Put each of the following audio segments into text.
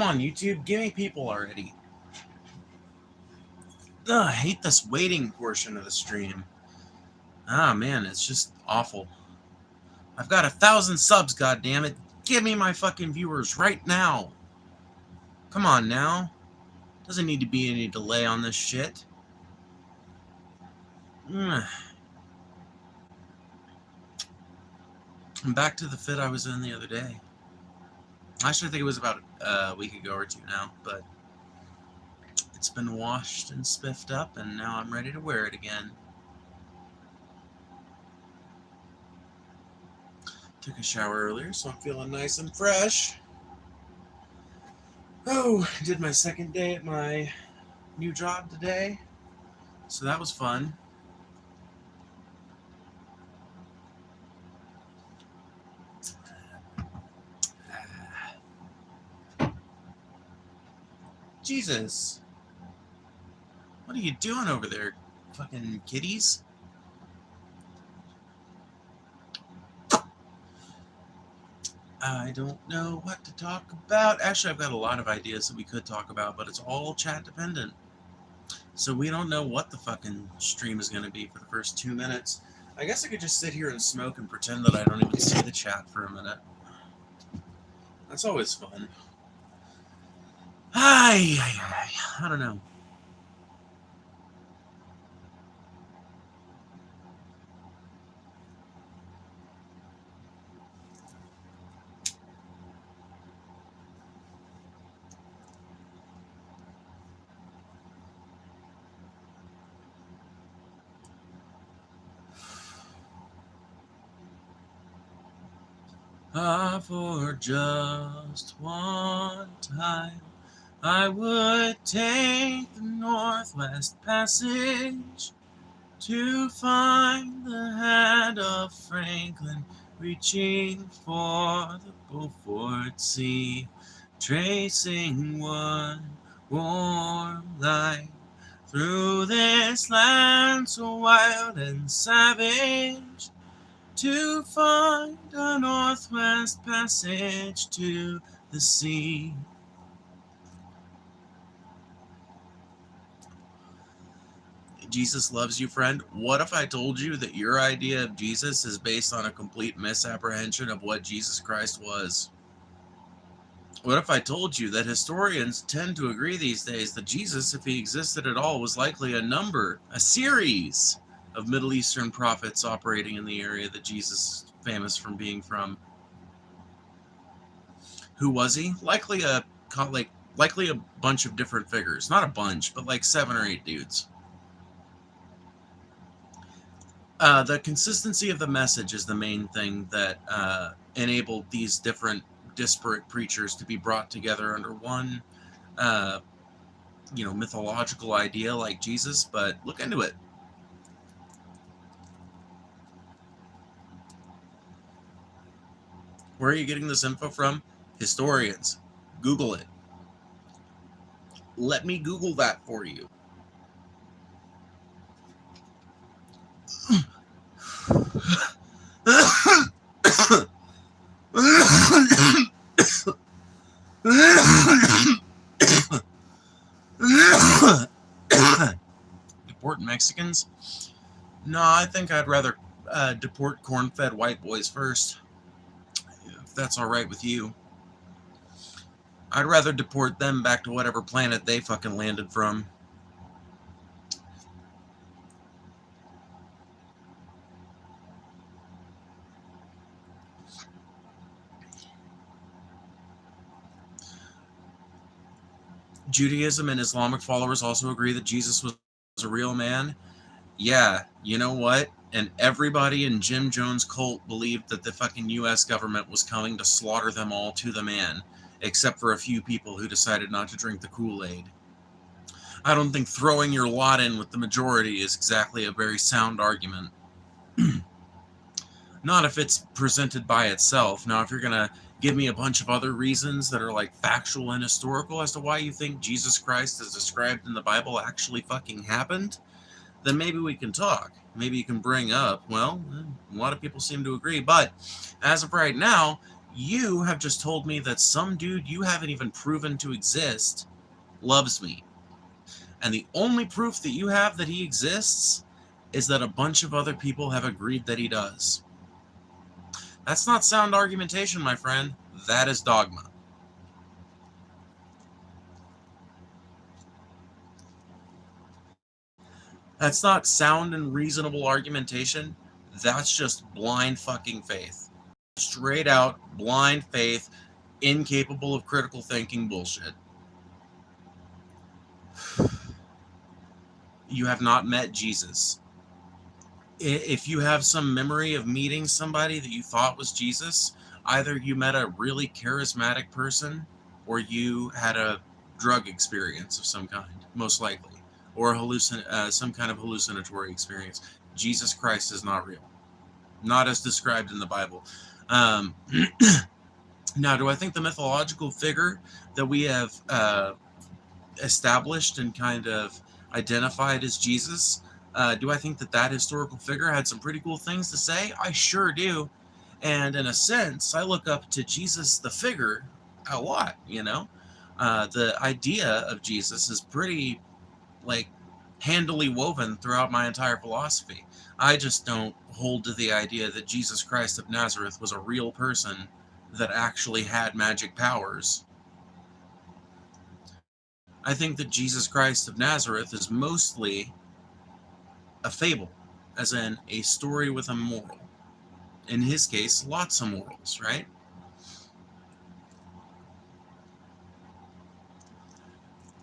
on, YouTube, give me people already. Ugh, I hate this waiting portion of the stream. Ah, man, it's just awful. I've got 1,000 subs, goddammit. Give me my fucking viewers right now. Come on now. Doesn't need to be any delay on this shit. I'm back to the fit I was in the other day. Actually, I think it was about a week ago or two now, but it's been washed and spiffed up, and now I'm ready to wear it again. Took a shower earlier, so I'm feeling nice and fresh. Oh, did my second day at my new job today, so that was fun. Jesus. What are you doing over there, fucking kitties? I don't know what to talk about. Actually, I've got a lot of ideas that we could talk about, but it's all chat dependent. So we don't know what the fucking stream is going to be for the first 2 minutes. I guess I could just sit here and smoke and pretend that I don't even see the chat for a minute. That's always fun. I don't know. For just one time, I would take the Northwest Passage to find the hand of Franklin reaching for the Beaufort Sea, tracing one warm line through this land so wild and savage, to find a Northwest Passage to the sea. Jesus loves you, friend. What if I told you that your idea of Jesus is based on a complete misapprehension of what Jesus Christ was? What if I told you that historians tend to agree these days that Jesus, if he existed at all, was likely a series of Middle Eastern prophets operating in the area that Jesus is famous from being from? Who was he? Likely a bunch of different figures. Not a bunch, but like 7 or 8 dudes. The consistency of the message is the main thing that enabled these different disparate preachers to be brought together under one, mythological idea like Jesus. But look into it. Where are you getting this info from? Historians. Google it. Let me Google that for you. Deport Mexicans? No, I think I'd rather deport corn-fed white boys first. If that's all right with you. I'd rather deport them back to whatever planet they fucking landed from. Judaism and Islamic followers also agree that Jesus was a real man. Yeah, you know what? And everybody in Jim Jones' cult believed that the fucking U.S. government was coming to slaughter them all to the man, except for a few people who decided not to drink the Kool-Aid. I don't think throwing your lot in with the majority is exactly a very sound argument. Not if it's presented by itself. Now, if you're going to give me a bunch of other reasons that are like factual and historical as to why you think Jesus Christ as described in the Bible actually fucking happened, then maybe we can talk. Maybe you can bring up, well, a lot of people seem to agree, but as of right now, You have just told me that some dude you haven't even proven to exist loves me. And the only proof that you have that he exists is that a bunch of other people have agreed that he does. That's not sound argumentation, my friend. That is dogma. That's not sound and reasonable argumentation. That's just blind fucking faith. Straight out blind faith, incapable of critical thinking bullshit. You have not met Jesus. If you have some memory of meeting somebody that you thought was Jesus, either you met a really charismatic person or you had a drug experience of some kind, most likely, or some kind of hallucinatory experience. Jesus Christ is not real, not as described in the Bible. Now, do I think the mythological figure that we have established and kind of identified as Jesus, do I think that that historical figure had some pretty cool things to say? I sure do. And in a sense, I look up to Jesus, the figure, a lot, you know? The idea of Jesus is pretty, like, handily woven throughout my entire philosophy. I just don't hold to the idea that Jesus Christ of Nazareth was a real person that actually had magic powers. I think that Jesus Christ of Nazareth is mostly a fable, as in a story with a moral. In his case, lots of morals, right?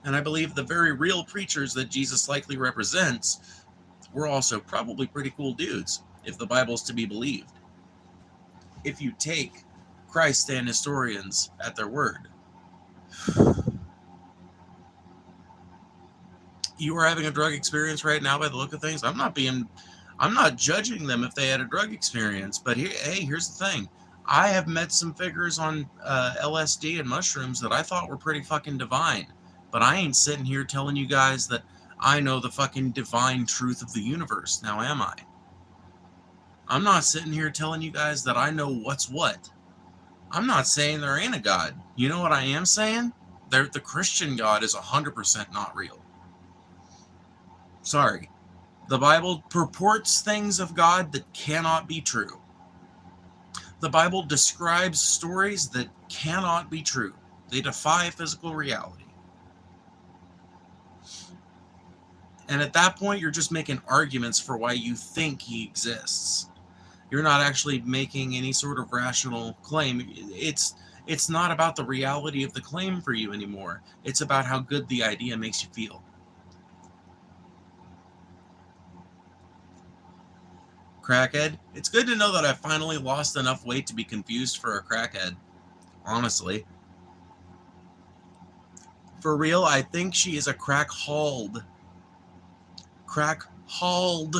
And I believe the very real preachers that Jesus likely represents were also probably pretty cool dudes, if the Bible's to be believed. If you take Christ and historians at their word. You are having a drug experience right now by the look of things. I'm not judging them if they had a drug experience, but here's the thing. I have met some figures on LSD and mushrooms that I thought were pretty fucking divine, but I ain't sitting here telling you guys that I know the fucking divine truth of the universe. Now am I? I'm not sitting here telling you guys that I know what's what. I'm not saying there ain't a God. You know what I am saying? The Christian God is 100% not real. Sorry. The Bible purports things of God that cannot be true. The Bible describes stories that cannot be true. They defy physical reality. And at that point, you're just making arguments for why you think he exists. You're not actually making any sort of rational claim. It's not about the reality of the claim for you anymore. It's about how good the idea makes you feel. Crackhead. It's good to know that I finally lost enough weight to be confused for a crackhead. Honestly. For real, I think she is a crack-hauled. Crack-hauled.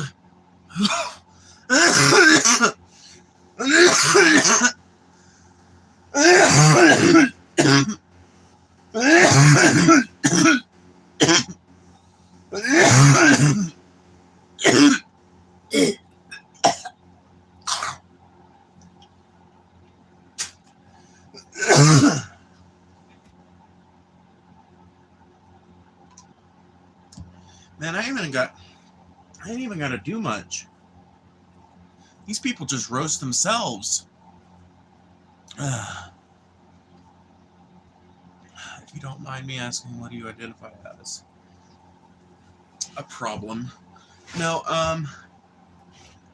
Man, I ain't even got to do much. These people just roast themselves. If you don't mind me asking, what do you identify as? A problem. No, I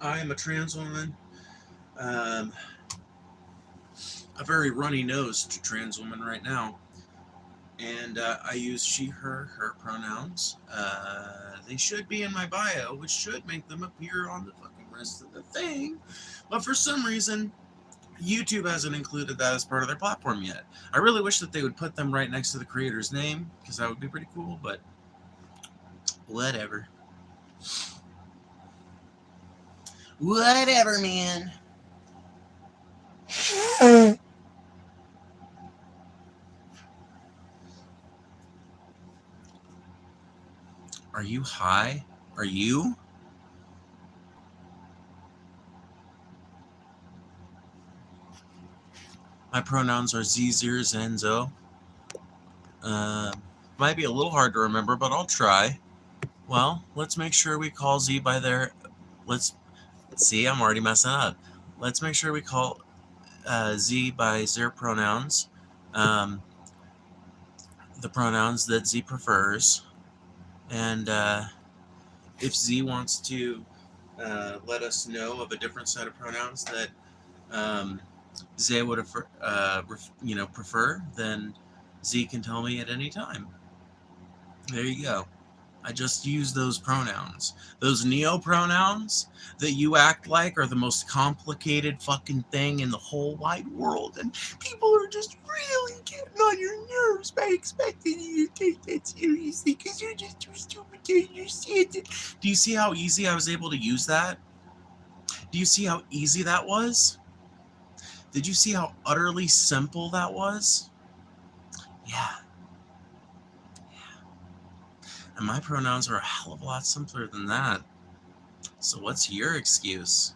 am a trans woman. A very runny-nosed trans woman right now. And I use she, her pronouns. They should be in my bio, which should make them appear on the fucking rest of the thing. But for some reason, YouTube hasn't included that as part of their platform yet. I really wish that they would put them right next to the creator's name, because that would be pretty cool, but whatever. Whatever, man. Are you high? Are you? My pronouns are Z, Zers, and Zo. Might be a little hard to remember, but I'll try. Well, let's make sure we call Z by their... Let's... See, I'm already messing up. Let's make sure we call Z by their pronouns. The pronouns that Z prefers. And if Z wants to let us know of a different set of pronouns that Z would prefer, then Z can tell me at any time. There you go. I just use those pronouns. Those neo-pronouns that you act like are the most complicated fucking thing in the whole wide world. And people are just really getting on your nerves by expecting you to take that seriously because you're just too stupid to understand it. Do you see how easy I was able to use that? Do you see how easy that was? Did you see how utterly simple that was? Yeah. And my pronouns are a hell of a lot simpler than that. So what's your excuse?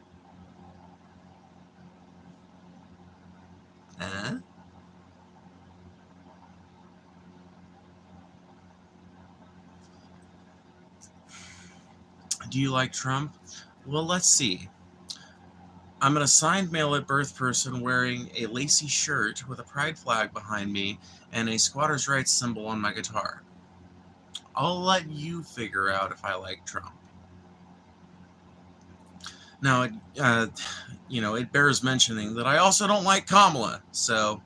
Do you like Trump? Well, let's see. I'm an assigned male at birth person wearing a lacy shirt with a pride flag behind me and a squatters' rights symbol on my guitar. I'll let you figure out if I like Trump. Now, it bears mentioning that I also don't like Kamala, so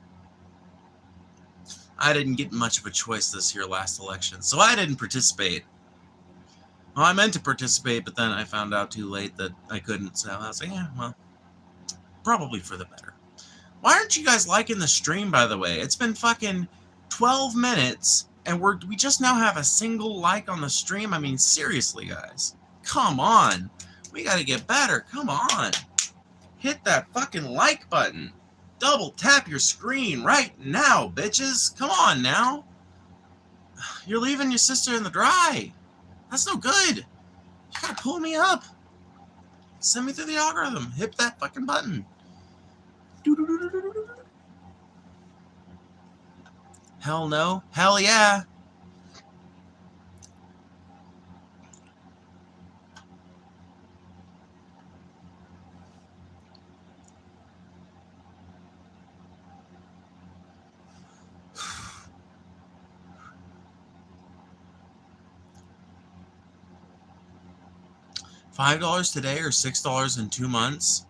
I didn't get much of a choice this year last election, so I didn't participate. Well, I meant to participate, but then I found out too late that I couldn't, so I was like, yeah, well, probably for the better. Why aren't you guys liking the stream, by the way? It's been fucking 12 minutes, and we just now have a single like on the stream. I mean, seriously, guys. Come on. We gotta get better. Come on. Hit that fucking like button. Double tap your screen right now, bitches. Come on now. You're leaving your sister in the dry. That's no good. You gotta pull me up. Send me through the algorithm. Hit that fucking button. Hell no. Hell yeah. $5 today or $6 in 2 months?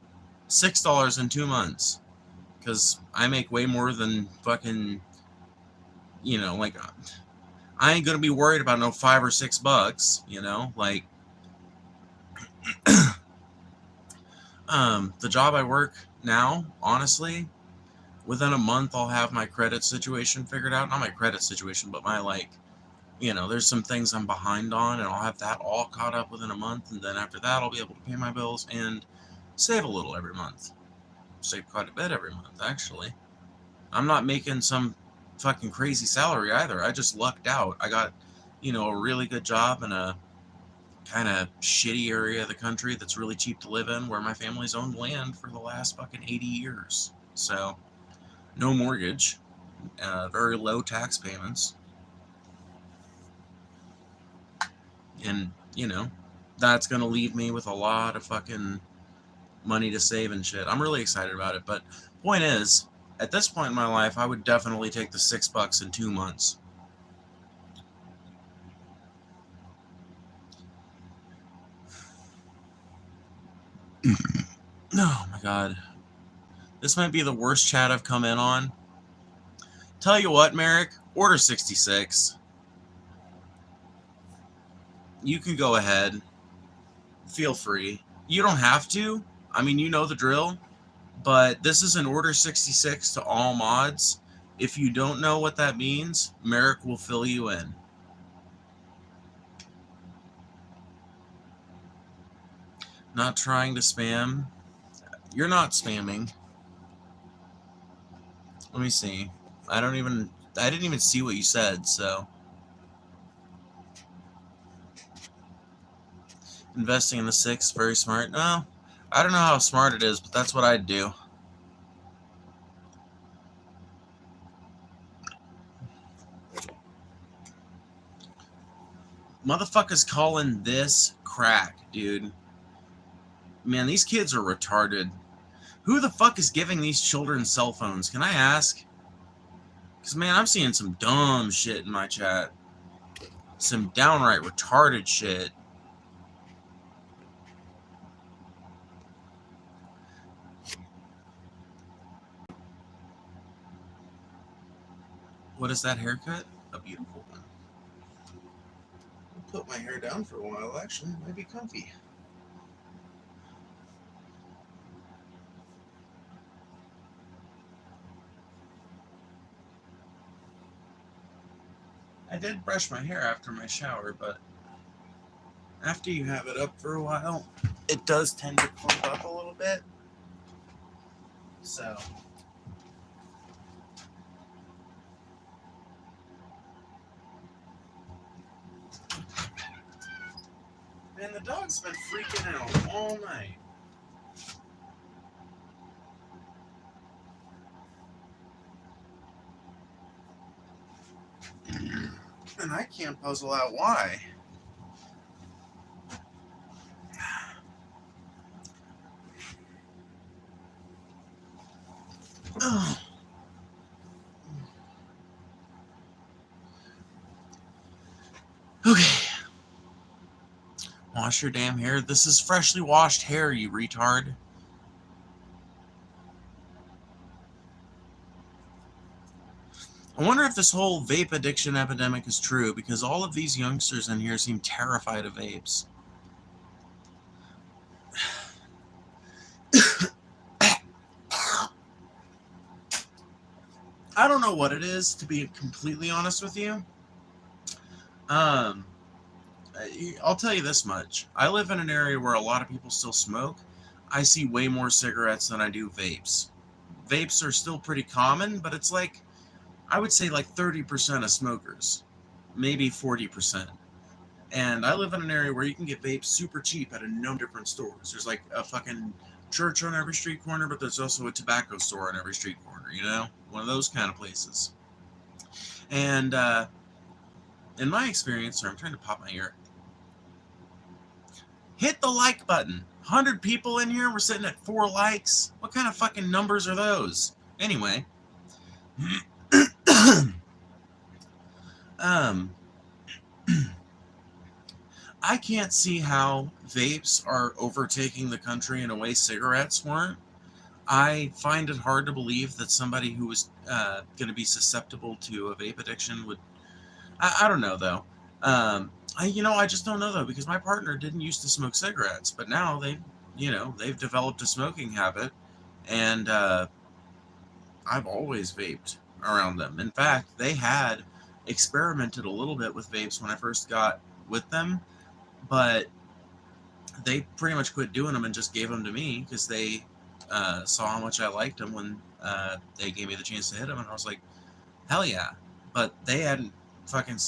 $6 in 2 months. Because I make way more than fucking, like, I ain't gonna be worried about no $5 or $6, like, the job I work now, honestly, within a month I'll have my credit situation figured out. Not my credit situation, but my, like, there's some things I'm behind on, and I'll have that all caught up within a month, and then after that I'll be able to pay my bills and save a little every month. Save quite a bit every month, actually. I'm not making some fucking crazy salary either. I just lucked out. I got, a really good job in a kind of shitty area of the country that's really cheap to live in, where my family's owned land for the last fucking 80 years. So, no mortgage, very low tax payments. And, that's going to leave me with a lot of fucking money to save and shit. I'm really excited about it. But point is, at this point in my life, I would definitely take the $6 in 2 months. Oh my god. This might be the worst chat I've come in on. Tell you what, Merrick, order 66. You can go ahead. Feel free. You don't have to. I mean, you know the drill. But this is an order 66 to all mods. If you don't know what that means, Merrick will fill you in. Not trying to spam. You're not spamming. Let me see. I didn't even see what you said, so. Investing in the 6, very smart. No, I don't know how smart it is, but that's what I'd do. Motherfuckers calling this crack, dude. Man, these kids are retarded. Who the fuck is giving these children cell phones? Can I ask? Because, man, I'm seeing some dumb shit in my chat. Some downright retarded shit. What is that haircut? A beautiful one. I'll put my hair down for a while, actually. It might be comfy. I did brush my hair after my shower, but after you have it up for a while, it does tend to clump up a little bit. So... Man, the dog's been freaking out all night. And I can't puzzle out why. Oh. Okay. Wash your damn hair. This is freshly washed hair, you retard. I wonder if this whole vape addiction epidemic is true, because all of these youngsters in here seem terrified of vapes. I don't know what it is, to be completely honest with you. I'll tell you this much. I live in an area where a lot of people still smoke. I see way more cigarettes than I do vapes. Vapes are still pretty common, but it's like, I would say like 30% of smokers, maybe 40%. And I live in an area where you can get vapes super cheap at a number of different stores. There's like a fucking church on every street corner, but there's also a tobacco store on every street corner, you know? One of those kind of places. And in my experience, sorry, I'm trying to pop my ear. Hit the like button. 100 people in here, we're sitting at 4 likes. What kind of fucking numbers are those? Anyway. I can't see how vapes are overtaking the country in a way cigarettes weren't. I find it hard to believe that somebody who was going to be susceptible to a vape addiction would... I don't know, though. I just don't know, though, because my partner didn't used to smoke cigarettes, but now they've developed a smoking habit, and I've always vaped around them. In fact, they had experimented a little bit with vapes when I first got with them, but they pretty much quit doing them and just gave them to me because they saw how much I liked them when they gave me the chance to hit them, and I was like, hell yeah. But they hadn't fucking,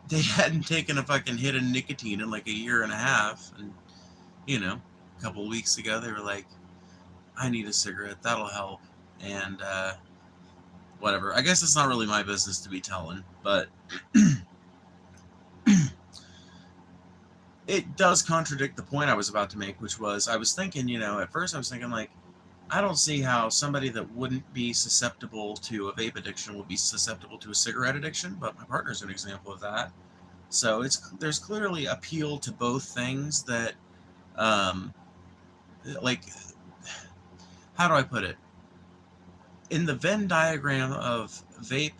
they hadn't taken a fucking hit of nicotine in like a year and a half, and a couple of weeks ago they were like, I need a cigarette, that'll help, and whatever. I guess it's not really my business to be telling, but it does contradict the point I was about to make, which was, I was thinking, at first I was thinking, like, I don't see how somebody that wouldn't be susceptible to a vape addiction would be susceptible to a cigarette addiction, but my partner's an example of that. So there's clearly appeal to both things that, like, how do I put it? In the Venn diagram of vape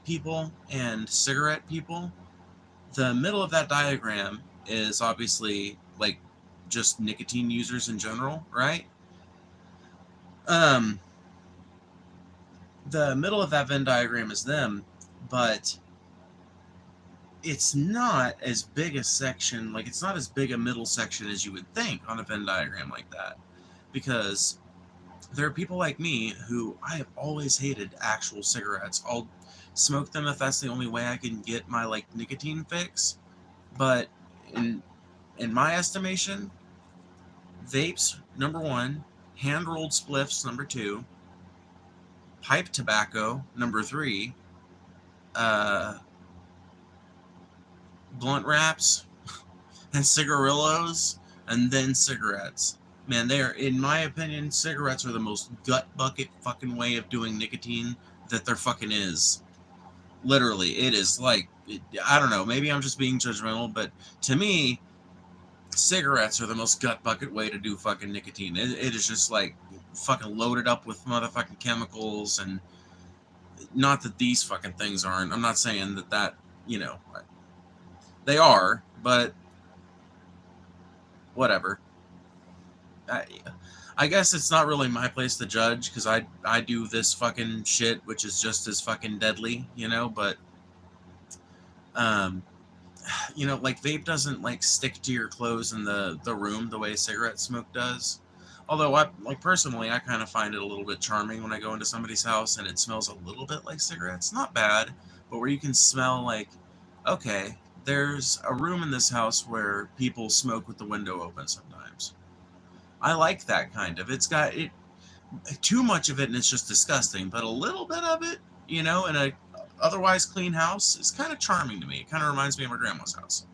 people and cigarette people, the middle of that diagram is obviously, like, just nicotine users in general, right? The middle of that Venn diagram is them, but it's not as big a section, like, it's not as big a middle section as you would think on a Venn diagram like that, because there are people like me who I have always hated actual cigarettes. I'll smoke them if that's the only way I can get my, like, nicotine fix, but in my estimation, vapes, number 1, hand-rolled spliffs, number 2, pipe tobacco, number 3, blunt wraps and cigarillos, and then cigarettes. Man, they are, in my opinion, cigarettes are the most gut bucket fucking way of doing nicotine that there fucking is. Literally, it is like, I don't know, maybe I'm just being judgmental, but to me, cigarettes are the most gut bucket way to do fucking nicotine. It is just like fucking loaded up with motherfucking chemicals, and not that these fucking things aren't. I'm not saying that, you know, they are, but whatever. I guess it's not really my place to judge, because I do this fucking shit, which is just as fucking deadly, you know, but, you know, like, vape doesn't, like, stick to your clothes in the room the way cigarette smoke does. Although, personally, I kind of find it a little bit charming when I go into somebody's house and it smells a little bit like cigarettes. Not bad, but where you can smell, like, okay, there's a room in this house where people smoke with the window open sometimes. I like that kind of. It's got it. Too much of it and it's just disgusting, but a little bit of it, you know, in a otherwise clean house is kind of charming to me. It kind of reminds me of my grandma's house.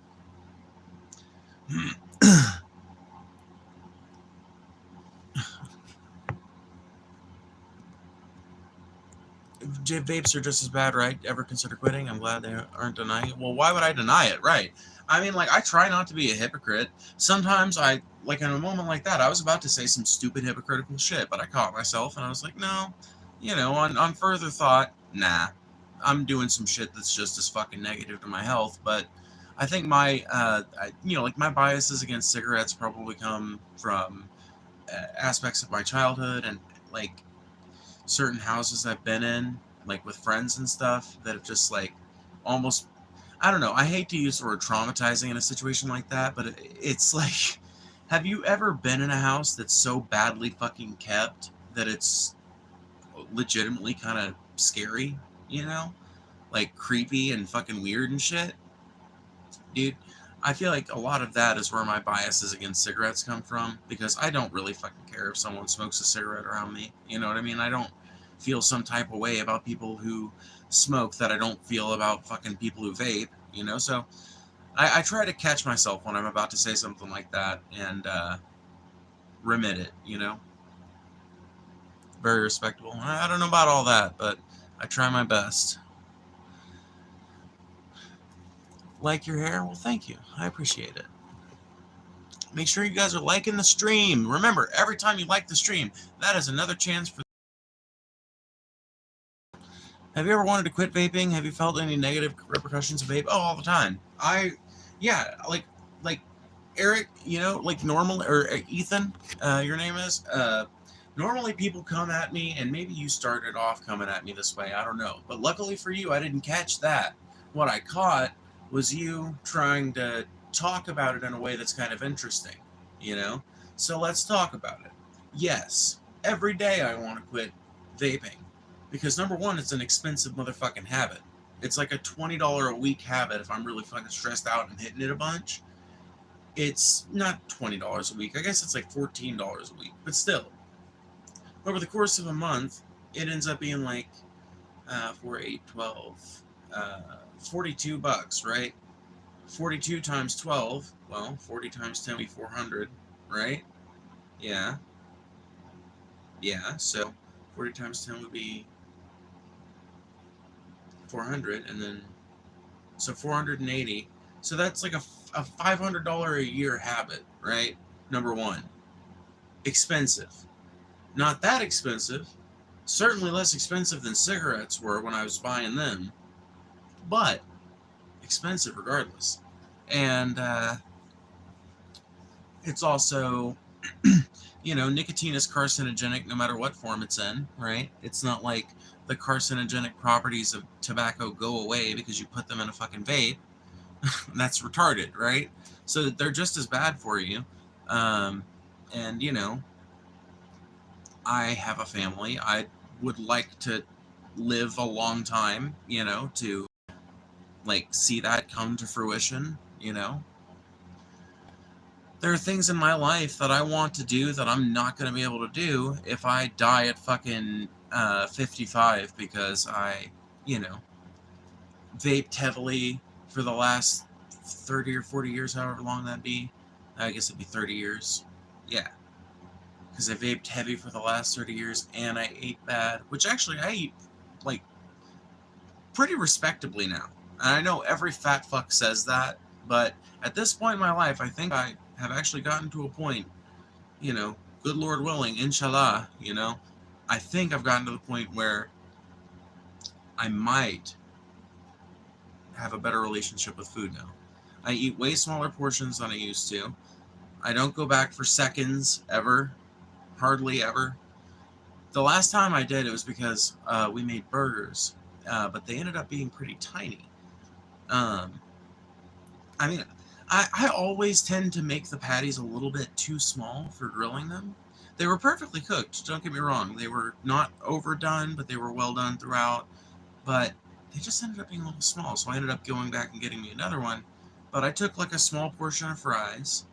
Vapes are just as bad, right? Ever consider quitting? I'm glad they aren't denying it. Well, why would I deny it? Right. I mean, like, I try not to be a hypocrite. Sometimes I, like, in a moment like that, I was about to say some stupid hypocritical shit, but I caught myself and I was like, no, you know, on further thought, nah, I'm doing some shit that's just as fucking negative to my health. But I think my, you know, like, my biases against cigarettes probably come from aspects of my childhood and, like, certain houses I've been in, like, with friends and stuff, that have just, like, almost, I don't know, I hate to use the word traumatizing in a situation like that, but it's like, have you ever been in a house that's so badly fucking kept that it's legitimately kind of scary, you know? Like, creepy and fucking weird and shit? Dude, I feel like a lot of that is where my biases against cigarettes come from, because I don't really fucking care if someone smokes a cigarette around me. You know what I mean? I don't feel some type of way about people who smoke that I don't feel about fucking people who vape, you know? So I try to catch myself when I'm about to say something like that and remit it, you know? Very respectable. I don't know about all that, but I try my best. Like your hair? Well, thank you. I appreciate it. Make sure you guys are liking the stream. Remember, every time you like the stream, that is another chance for... Have you ever wanted to quit vaping? Have you felt any negative repercussions of vape? Oh, all the time. Yeah, like Eric, you know, like normal, or Ethan, your name is, normally people come at me, and maybe you started off coming at me this way, I don't know. But luckily for you, I didn't catch that. What I caught was you trying to talk about it in a way that's kind of interesting, you know? So let's talk about it. Yes, every day I want to quit vaping, because number one, it's an expensive motherfucking habit. It's like a $20 a week habit if I'm really fucking stressed out and hitting it a bunch. It's not $20 a week. I guess it's like $14 a week, but still. Over the course of a month, it ends up being like 4, 8, 12, $42, right? 42 times 12, well, 40 times 10 would be 400, right? Yeah. Yeah, so 40 times 10 would be 400, and then, so 480. So that's like a $500 a year habit, right? Number one. Expensive. Not that expensive. Certainly less expensive than cigarettes were when I was buying them. But expensive regardless. And it's also, you know, nicotine is carcinogenic no matter what form it's in, right? It's not like the carcinogenic properties of tobacco go away because you put them in a fucking vape. That's retarded, right? So they're just as bad for you. And, you know, I have a family. I would like to live a long time, you know, to, like, see that come to fruition, you know? There are things in my life that I want to do that I'm not going to be able to do if I die at fucking 55, because I, you know, vaped heavily for the last 30 or 40 years, however long that'd be. I guess it'd be 30 years. Yeah. Because I vaped heavy for the last 30 years, and I ate bad, which actually I eat, like, pretty respectably now. And I know every fat fuck says that, but at this point in my life, I think I have actually gotten to a point, you know, good Lord willing, inshallah, you know, I think I've gotten to the point where I might have a better relationship with food now. I eat way smaller portions than I used to. I don't go back for seconds, ever. Hardly ever. The last time I did, it was because we made burgers, but they ended up being pretty tiny. I mean, I always tend to make the patties a little bit too small for grilling them. They were perfectly cooked, don't get me wrong. They were not overdone, but they were well done throughout. But they just ended up being a little small, so I ended up going back and getting me another one. But I took like a small portion of fries,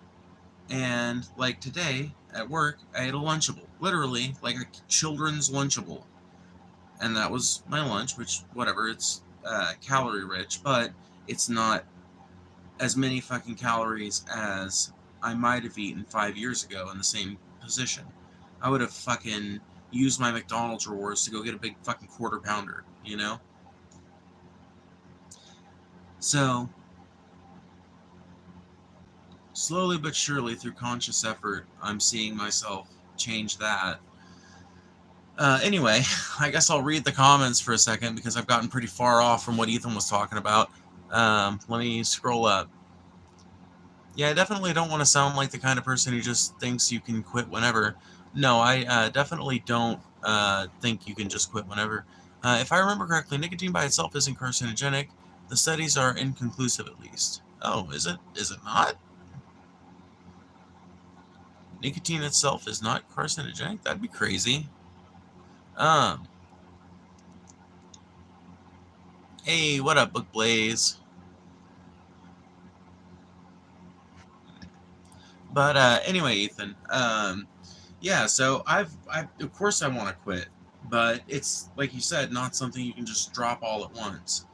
and like today at work, I ate a Lunchable. Literally, like a children's Lunchable. And that was my lunch, which, whatever, it's calorie rich, but it's not as many fucking calories as I might have eaten 5 years ago in the same position. I would have fucking used my McDonald's rewards to go get a big fucking quarter pounder, you know? So, slowly but surely, through conscious effort, I'm seeing myself change that. Anyway, I guess I'll read the comments for a second because I've gotten pretty far off from what Ethan was talking about. Let me scroll up. Yeah, I definitely don't want to sound like the kind of person who just thinks you can quit whenever. No, I definitely don't think you can just quit whenever. If I remember correctly, nicotine by itself isn't carcinogenic. The studies are inconclusive, at least. Oh, is it? Is it not? Nicotine itself is not carcinogenic? That'd be crazy. Hey, what up, Book Blaze? But anyway, Ethan. Yeah. So I of course I want to quit, but it's like you said, not something you can just drop all at once.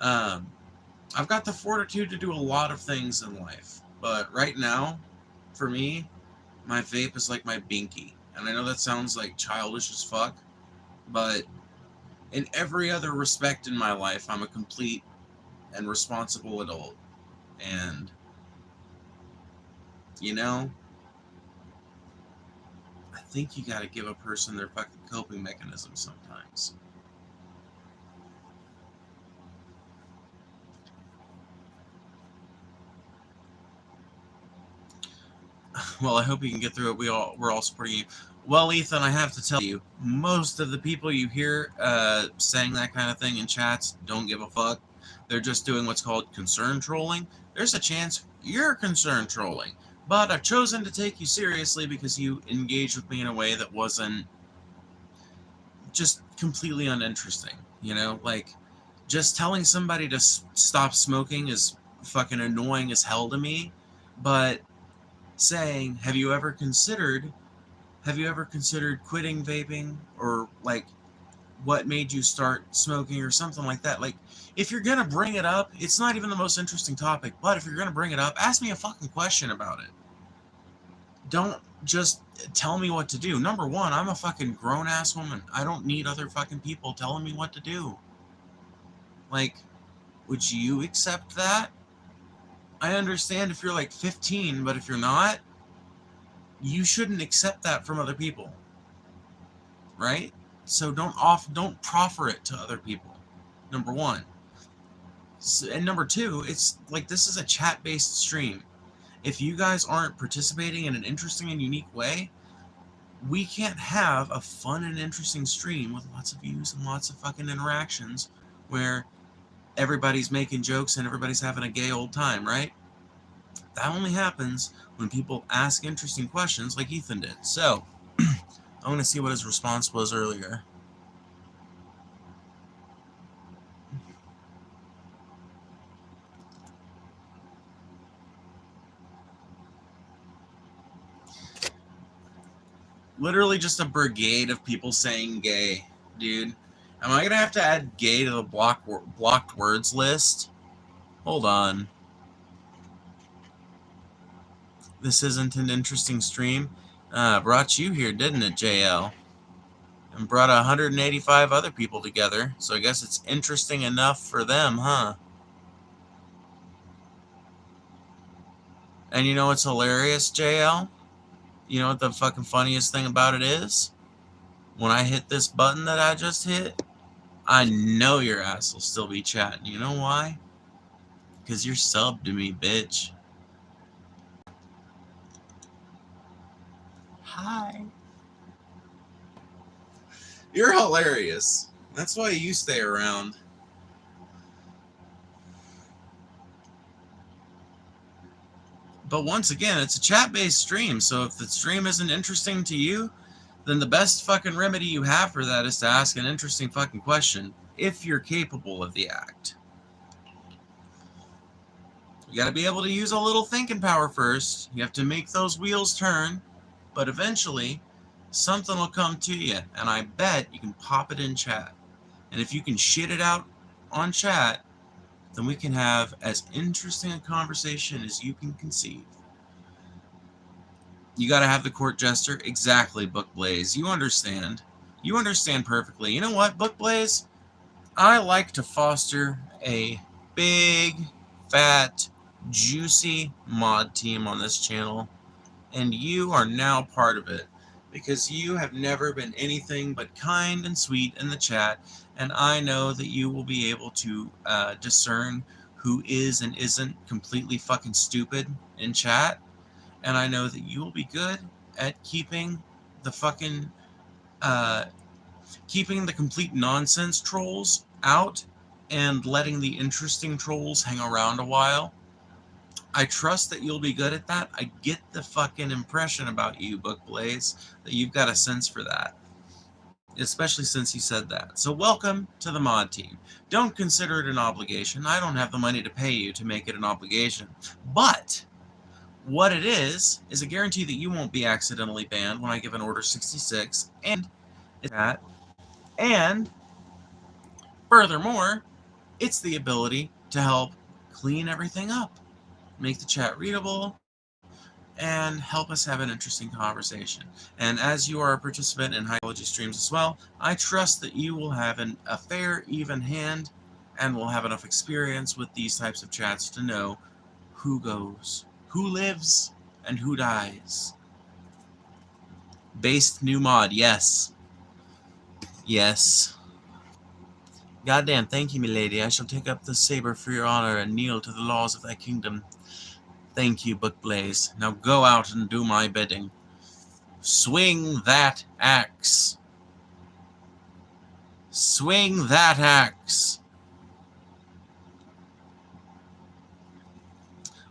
I've got the fortitude to do a lot of things in life, but right now, for me, my vape is like my binky, and I know that sounds like childish as fuck, but in every other respect in my life, I'm a complete and responsible adult, and you know, I think you gotta give a person their fucking coping mechanism sometimes. Well, I hope you can get through it. We're all supporting you. Well, Ethan, I have to tell you, most of the people you hear saying that kind of thing in chats don't give a fuck. They're just doing what's called concern trolling. There's a chance you're concern trolling, but I've chosen to take you seriously because you engaged with me in a way that wasn't just completely uninteresting. You know, like just telling somebody to stop smoking is fucking annoying as hell to me, but saying, have you ever considered quitting vaping, or like what made you start smoking or something like that? Like, if you're gonna bring it up, it's not even the most interesting topic, but if you're gonna bring it up, ask me a fucking question about it. Don't just tell me what to do. Number one, I'm a fucking grown-ass woman. I don't need other fucking people telling me what to do. Like, would you accept that? I understand if you're like 15, but if you're not, you shouldn't accept that from other people, right? So don't proffer it to other people. Number one. So, and number two, it's like this is a chat-based stream. If you guys aren't participating in an interesting and unique way, we can't have a fun and interesting stream with lots of views and lots of fucking interactions where everybody's making jokes and everybody's having a gay old time, right? That only happens when people ask interesting questions like Ethan did. So, I want to see what his response was earlier. Literally just a brigade of people saying gay, dude. Am I gonna have to add gay to the blocked words list? Hold on. This isn't an interesting stream. Brought you here, didn't it, JL? And brought 185 other people together. So I guess it's interesting enough for them, huh? And you know what's hilarious, JL? You know what the fucking funniest thing about it is? When I hit this button that I just hit, I know your ass will still be chatting. You know why? Because you're subbed to me, bitch. Hi. You're hilarious. That's why you stay around. But once again, it's a chat-based stream, so if the stream isn't interesting to you, then the best fucking remedy you have for that is to ask an interesting fucking question, if you're capable of the act. You gotta be able to use a little thinking power first. You have to make those wheels turn, but eventually, something will come to you, and I bet you can pop it in chat. And if you can shit it out on chat, then we can have as interesting a conversation as you can conceive. You got to have the court jester. Exactly, Book Blaze. You understand. You understand perfectly. You know what, Book Blaze? I like to foster a big, fat, juicy mod team on this channel, and you are now part of it because you have never been anything but kind and sweet in the chat, and I know that you will be able to discern who is and isn't completely fucking stupid in chat, and I know that you will be good at keeping the fucking keeping the complete nonsense trolls out and letting the interesting trolls hang around a while. I trust that you'll be good at that. I get the fucking impression about you, Book Blaze, that you've got a sense for that. Especially since you said that. So welcome to the mod team. Don't consider it an obligation. I don't have the money to pay you to make it an obligation. But what it is a guarantee that you won't be accidentally banned when I give an Order 66 and that. And furthermore, it's the ability to help clean everything up, make the chat readable, and help us have an interesting conversation. And as you are a participant in Hydrology streams as well, I trust that you will have a fair, even hand and will have enough experience with these types of chats to know who goes, who lives, and who dies. Based new mod, yes. Yes. Goddamn, thank you, milady. I shall take up the saber for your honor and kneel to the laws of thy kingdom. Thank you, Book Blaze. Now go out and do my bidding. Swing that axe. Swing that axe.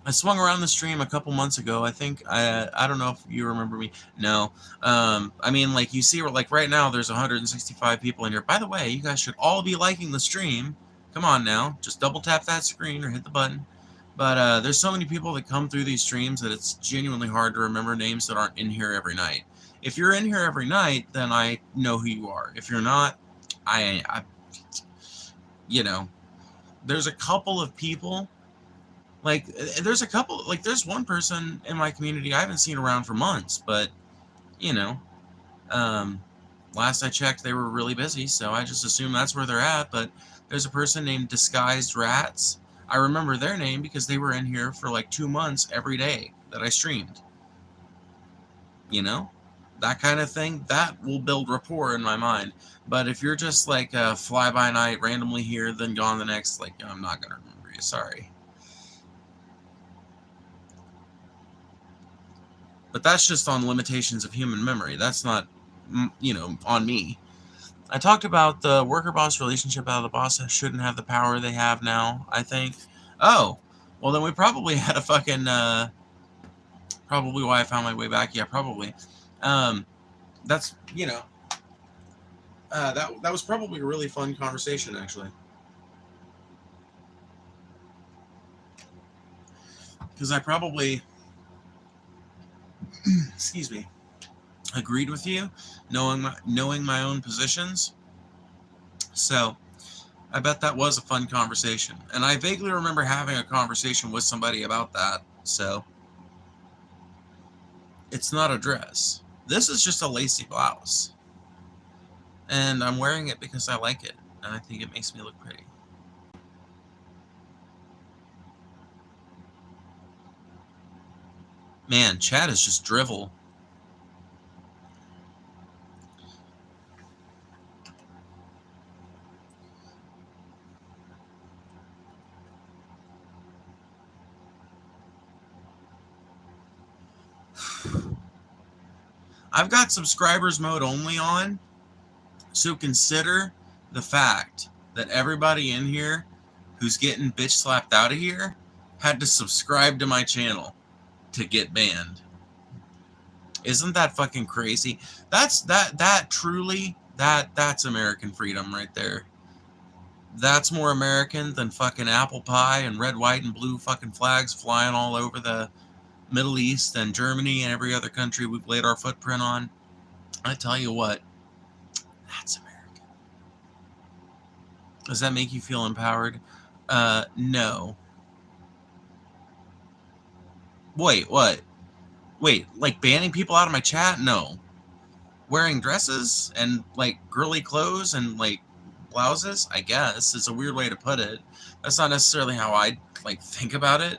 I swung around the stream a couple months ago. I think I don't know if you remember me. No. I mean, like, you see, like, right now there's 165 people in here. By the way, you guys should all be liking the stream. Come on now, just double tap that screen or hit the button. But there's so many people that come through these streams that it's genuinely hard to remember names that aren't in here every night. If you're in here every night, then I know who you are. If you're not, I you know, there's a couple of people. Like, there's one person in my community I haven't seen around for months, but, you know, last I checked, they were really busy, so I just assume that's where they're at. But there's a person named Disguised Rats. I remember their name because they were in here for like 2 months every day that I streamed. You know, that kind of thing, that will build rapport in my mind. But if you're just like a fly-by-night, randomly here, then gone the next, like, I'm not going to remember you, sorry. But that's just on limitations of human memory. That's not, you know, on me. I talked about the worker-boss relationship, how the boss shouldn't have the power they have now, I think. Oh, well, then we probably had a fucking, probably why I found my way back. Yeah, probably. That's, you know, that was probably a really fun conversation, actually. Because I probably, excuse me, agreed with you, knowing my own positions. So I bet that was a fun conversation. And I vaguely remember having a conversation with somebody about that. So It's not a dress. This is just a lacy blouse. And I'm wearing it because I like it. And I think it makes me look pretty. Man, chat is just drivel. I've got subscribers mode only on, so consider the fact that everybody in here who's getting bitch slapped out of here had to subscribe to my channel to get banned. Isn't that fucking crazy? That's American freedom right there. That's more American than fucking apple pie and red, white, and blue fucking flags flying all over the Middle East and Germany and every other country we've laid our footprint on. I tell you what, that's American. Does that make you feel empowered? No. Wait, what? Wait, like banning people out of my chat? No. Wearing dresses and like girly clothes and like blouses, I guess, is a weird way to put it. That's not necessarily how I like think about it.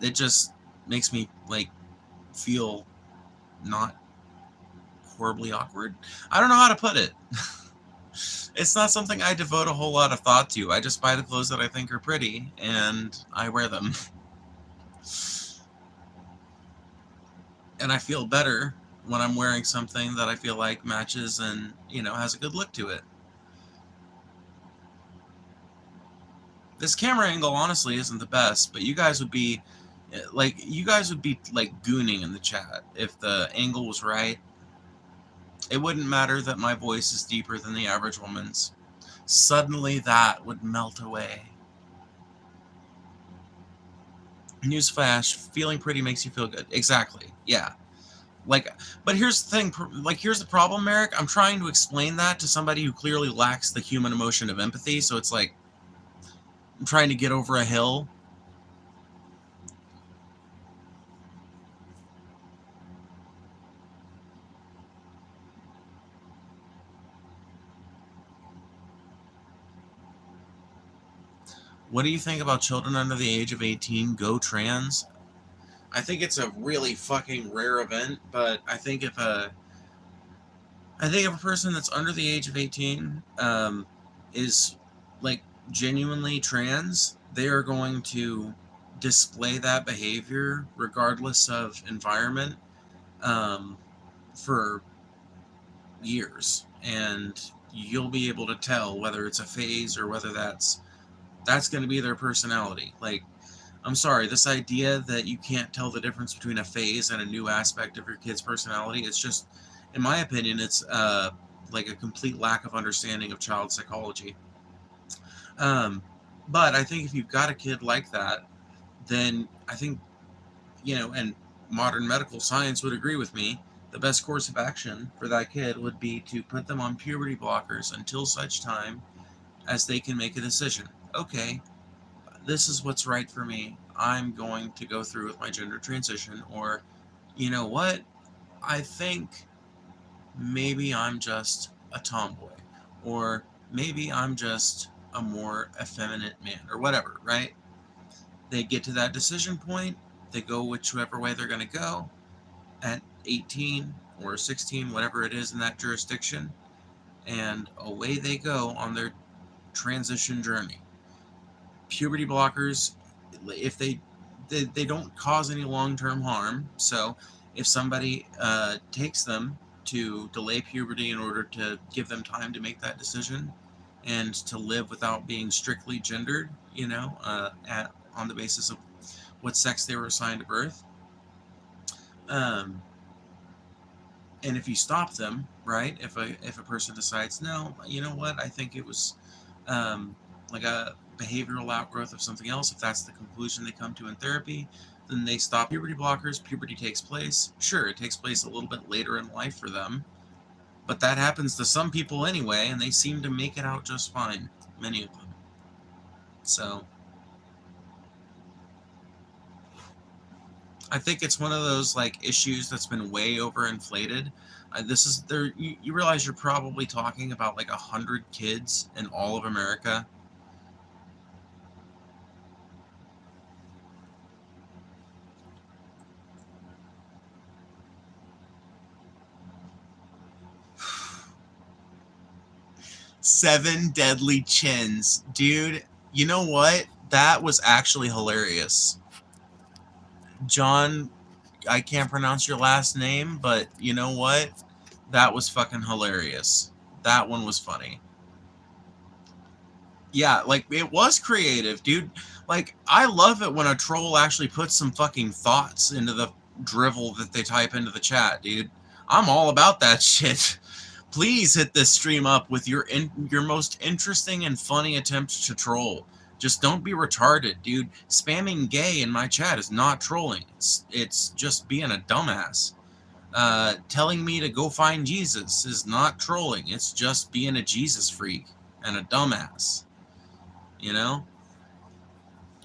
It just makes me like feel not horribly awkward. I don't know how to put it. It's not something I devote a whole lot of thought to. I just buy the clothes that I think are pretty and I wear them. And I feel better when I'm wearing something that I feel like matches and, you know, has a good look to it. This camera angle honestly isn't the best, but you guys would be like gooning in the chat if the angle was right. It wouldn't matter that my voice is deeper than the average woman's. Suddenly that would melt away. Newsflash, feeling pretty makes you feel good. Exactly. Yeah. Like, but here's the thing, like, here's the problem, Merrick. I'm trying to explain that to somebody who clearly lacks the human emotion of empathy, so it's like I'm trying to get over a hill. What do you think about children under the age of 18 go trans? I think it's a really fucking rare event, but I think if a person that's under the age of 18 is like genuinely trans, they are going to display that behavior regardless of environment for years, and you'll be able to tell whether it's a phase or whether that's going to be their personality. Like, I'm sorry, this idea that you can't tell the difference between a phase and a new aspect of your kid's personality, it's just, in my opinion, it's like a complete lack of understanding of child psychology. But I think if you've got a kid like that, then I think, you know, and modern medical science would agree with me, the best course of action for that kid would be to put them on puberty blockers until such time as they can make a decision. Okay, this is what's right for me. I'm going to go through with my gender transition, or, you know what? I think maybe I'm just a tomboy, or maybe I'm just a more effeminate man, or whatever, right? They get to that decision point, they go whichever way they're going to go at 18 or 16, whatever it is in that jurisdiction, and away they go on their transition journey. Puberty blockers, if they don't cause any long-term harm, so if somebody takes them to delay puberty in order to give them time to make that decision and to live without being strictly gendered, you know, on the basis of what sex they were assigned at birth, and if you stop them, right, if a person decides, no, you know what, I think it was like a behavioral outgrowth of something else, if that's the conclusion they come to in therapy, then they stop puberty blockers. Puberty takes place. Sure, it takes place a little bit later in life for them, but that happens to some people anyway, and they seem to make it out just fine, many of them. So I think it's one of those like issues that's been way overinflated. This is there. You realize you're probably talking about like 100 kids in all of America. Seven deadly chins, dude. You know what? That was actually hilarious. John, I can't pronounce your last name, but you know what? That was fucking hilarious. That one was funny. Yeah, like it was creative, dude. Like I love it when a troll actually puts some fucking thoughts into the drivel that they type into the chat, dude. I'm all about that shit. Please hit this stream up with your most interesting and funny attempt to troll. Just don't be retarded, dude. Spamming gay in my chat is not trolling. It's just being a dumbass. Telling me to go find Jesus is not trolling. It's just being a Jesus freak and a dumbass. You know?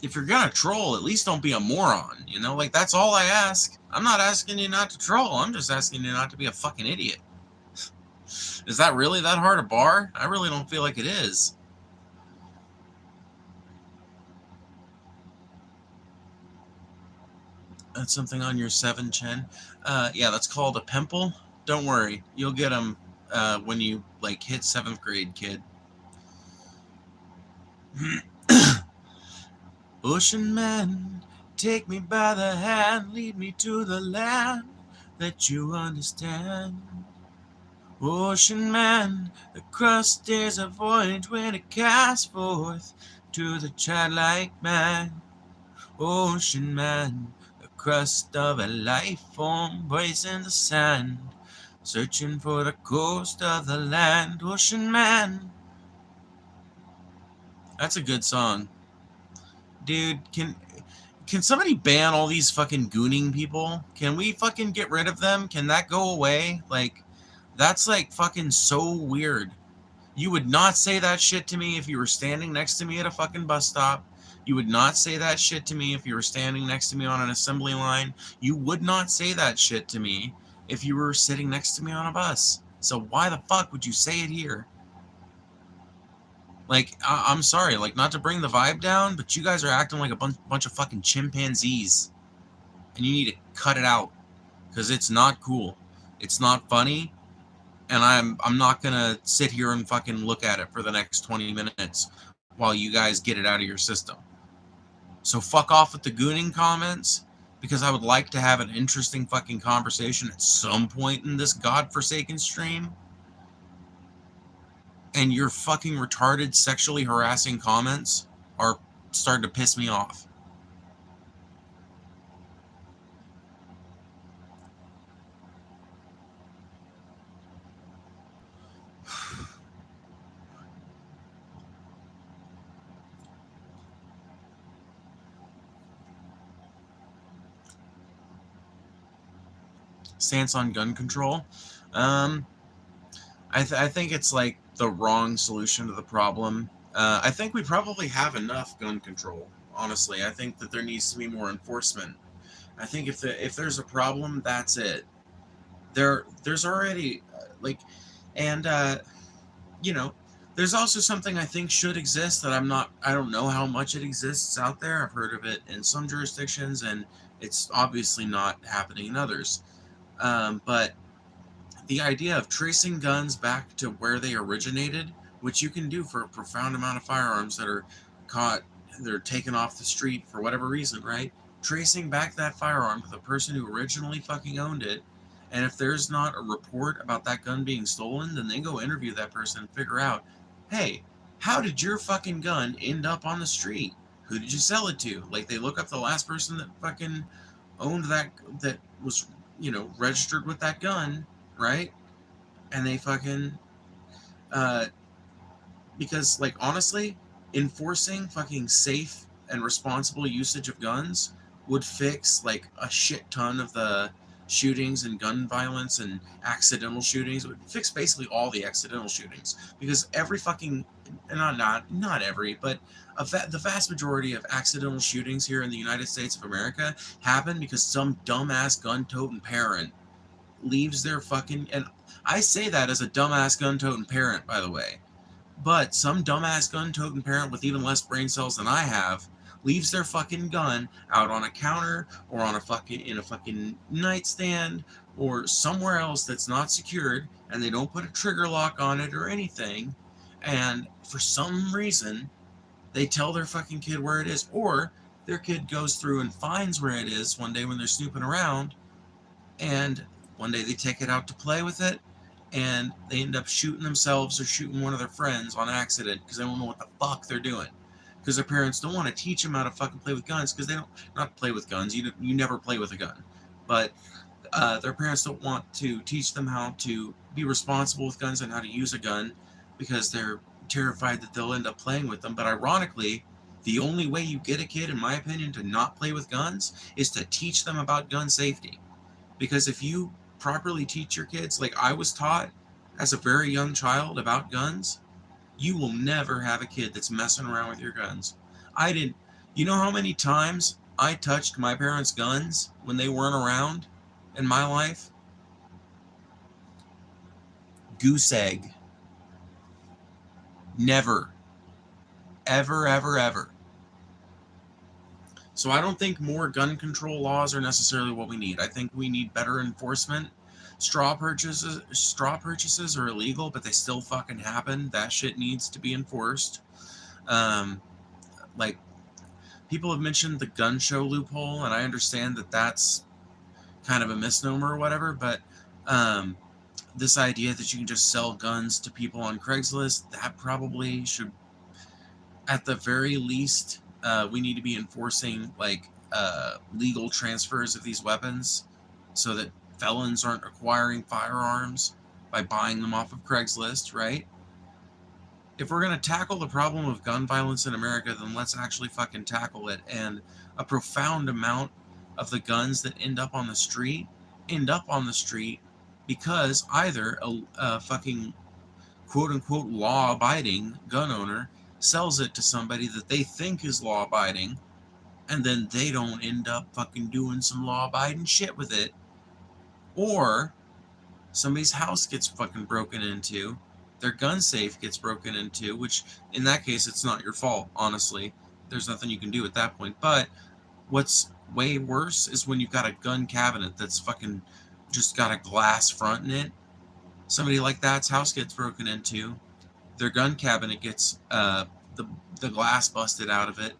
If you're gonna troll, at least don't be a moron. You know? Like, that's all I ask. I'm not asking you not to troll. I'm just asking you not to be a fucking idiot. Is that really that hard a bar? I really don't feel like it is. That's something on your 7 chin. Yeah, that's called a pimple. Don't worry, you'll get them when you like hit 7th grade, kid. Ocean man, take me by the hand, lead me to the land that you understand. Ocean man, the crust is a void when it casts forth to the childlike man. Ocean man, the crust of a life form bracing the sand, searching for the coast of the land. Ocean man. That's a good song. Dude, can somebody ban all these fucking gooning people? Can we fucking get rid of them? Can that go away? Like, that's like fucking so weird. You would not say that shit to me if you were standing next to me at a fucking bus stop. You would not say that shit to me if you were standing next to me on an assembly line. You would not say that shit to me if you were sitting next to me on a bus. So why the fuck would you say it here? Like, I'm sorry, like, not to bring the vibe down, but you guys are acting like a bunch of fucking chimpanzees. And you need to cut it out. Because it's not cool. It's not funny. And I'm not gonna sit here and fucking look at it for the next 20 minutes while you guys get it out of your system. So fuck off with the gooning comments, because I would like to have an interesting fucking conversation at some point in this godforsaken stream. And your fucking retarded sexually harassing comments are starting to piss me off. Stance on gun control. I think it's like the wrong solution to the problem. I think we probably have enough gun control. Honestly, I think that there needs to be more enforcement. I think if there's a problem, that's it. There's already and you know, there's also something I think should exist that I don't know how much it exists out there. I've heard of it in some jurisdictions, and it's obviously not happening in others. But the idea of tracing guns back to where they originated, which you can do for a profound amount of firearms that are caught, they're taken off the street for whatever reason, right? Tracing back that firearm to the person who originally fucking owned it, and if there's not a report about that gun being stolen, then they go interview that person and figure out, hey, how did your fucking gun end up on the street? Who did you sell it to? Like, they look up the last person that fucking owned that was, registered with that gun, right? And they fucking because, like, honestly, enforcing fucking safe and responsible usage of guns would fix like a shit ton of the shootings and gun violence and accidental shootings. It would fix basically all the accidental shootings, because every fucking, not every, but the vast majority of accidental shootings here in the United States of America happen because some dumbass gun-toting parent leaves their fucking, and I say that as a dumbass gun-toting parent, by the way, but some dumbass gun-toting parent with even less brain cells than I have leaves their fucking gun out on a counter or on in a fucking nightstand or somewhere else that's not secured, and they don't put a trigger lock on it or anything, and for some reason they tell their fucking kid where it is, or their kid goes through and finds where it is one day when they're snooping around, and one day they take it out to play with it, and they end up shooting themselves or shooting one of their friends on accident because they don't know what the fuck they're doing. Because their parents don't want to teach them how to fucking play with guns, because they don't, not play with guns, you never play with a gun, but their parents don't want to teach them how to be responsible with guns and how to use a gun, because they're terrified that they'll end up playing with them. But ironically, the only way you get a kid, in my opinion, to not play with guns is to teach them about gun safety. Because if you properly teach your kids, like I was taught as a very young child about guns, you will never have a kid that's messing around with your guns. I didn't. You know how many times I touched my parents' guns when they weren't around in my life? Goose egg. Never. Ever, ever, ever. So I don't think more gun control laws are necessarily what we need. I think we need better enforcement. Straw purchases are illegal, but they still fucking happen. That shit needs to be enforced. Like, people have mentioned the gun show loophole, and I understand that that's kind of a misnomer or whatever, but this idea that you can just sell guns to people on Craigslist, that probably should, at the very least, we need to be enforcing like legal transfers of these weapons, so that felons aren't acquiring firearms by buying them off of Craigslist, right? If we're going to tackle the problem of gun violence in America, then let's actually fucking tackle it. And a profound amount of the guns that end up on the street because either a fucking quote-unquote law-abiding gun owner sells it to somebody that they think is law-abiding, and then they don't end up fucking doing some law-abiding shit with it, or somebody's house gets fucking broken into, their gun safe gets broken into, which in that case it's not your fault, honestly. There's nothing you can do at that point. But what's way worse is when you've got a gun cabinet that's fucking just got a glass front in it. Somebody like that's house gets broken into, their gun cabinet gets the glass busted out of it,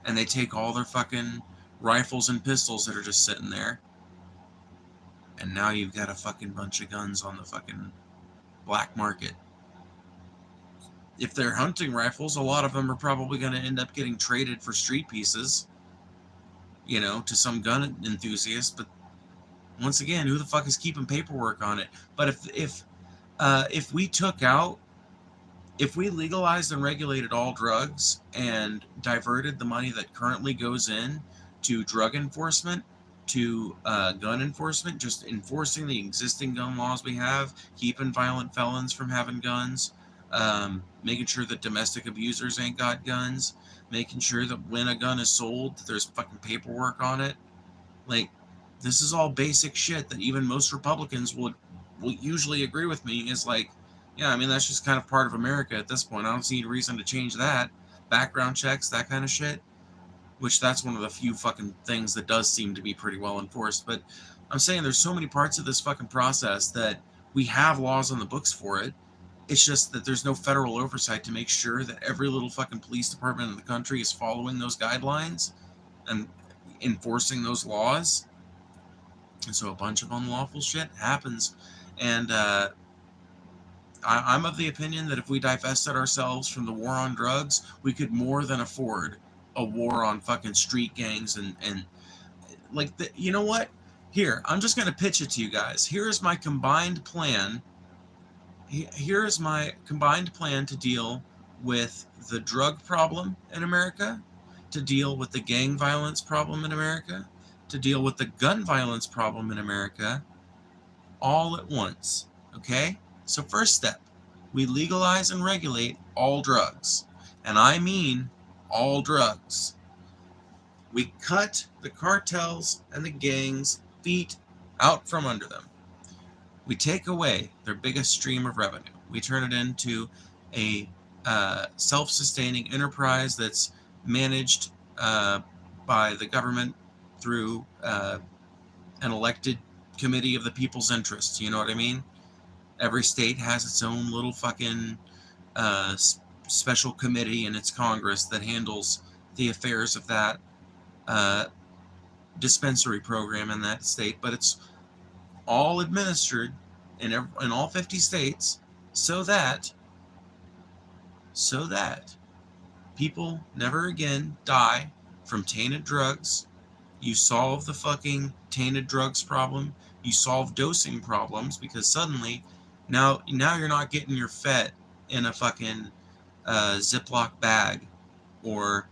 and they take all their fucking rifles and pistols that are just sitting there. And now you've got a fucking bunch of guns on the fucking black market. If they're hunting rifles, a lot of them are probably going to end up getting traded for street pieces, you know, to some gun enthusiast. But once again, who the fuck is keeping paperwork on it? But if we legalized and regulated all drugs and diverted the money that currently goes in to drug enforcement, to gun enforcement, just enforcing the existing gun laws we have, keeping violent felons from having guns, making sure that domestic abusers ain't got guns, making sure that when a gun is sold, there's fucking paperwork on it. Like, this is all basic shit that even most Republicans will usually agree with me is like, yeah, I mean, that's just kind of part of America at this point. I don't see any reason to change that. Background checks, that kind of shit. Which that's one of the few fucking things that does seem to be pretty well enforced. But I'm saying there's so many parts of this fucking process that we have laws on the books for it. It's just that there's no federal oversight to make sure that every little fucking police department in the country is following those guidelines and enforcing those laws. And so a bunch of unlawful shit happens. And I'm of the opinion that if we divested ourselves from the war on drugs, we could more than afford a war on fucking street gangs and like you know what? Here, I'm just going to pitch it to you guys. Here's my combined plan. Here's my combined plan to deal with the drug problem in America, to deal with the gang violence problem in America, to deal with the gun violence problem in America all at once. Okay? So first step, we legalize and regulate all drugs. And I mean all drugs. We cut the cartels and the gangs' feet out from under them. We take away their biggest stream of revenue. We turn it into a self-sustaining enterprise that's managed by the government through an elected committee of the people's interests. You know what I mean? Every state has its own little fucking special committee in its Congress that handles the affairs of that dispensary program in that state, but it's all administered in all 50 states so that people never again die from tainted drugs. You solve the fucking tainted drugs problem. You solve dosing problems, because suddenly now you're not getting your fet in a fucking Ziploc bag or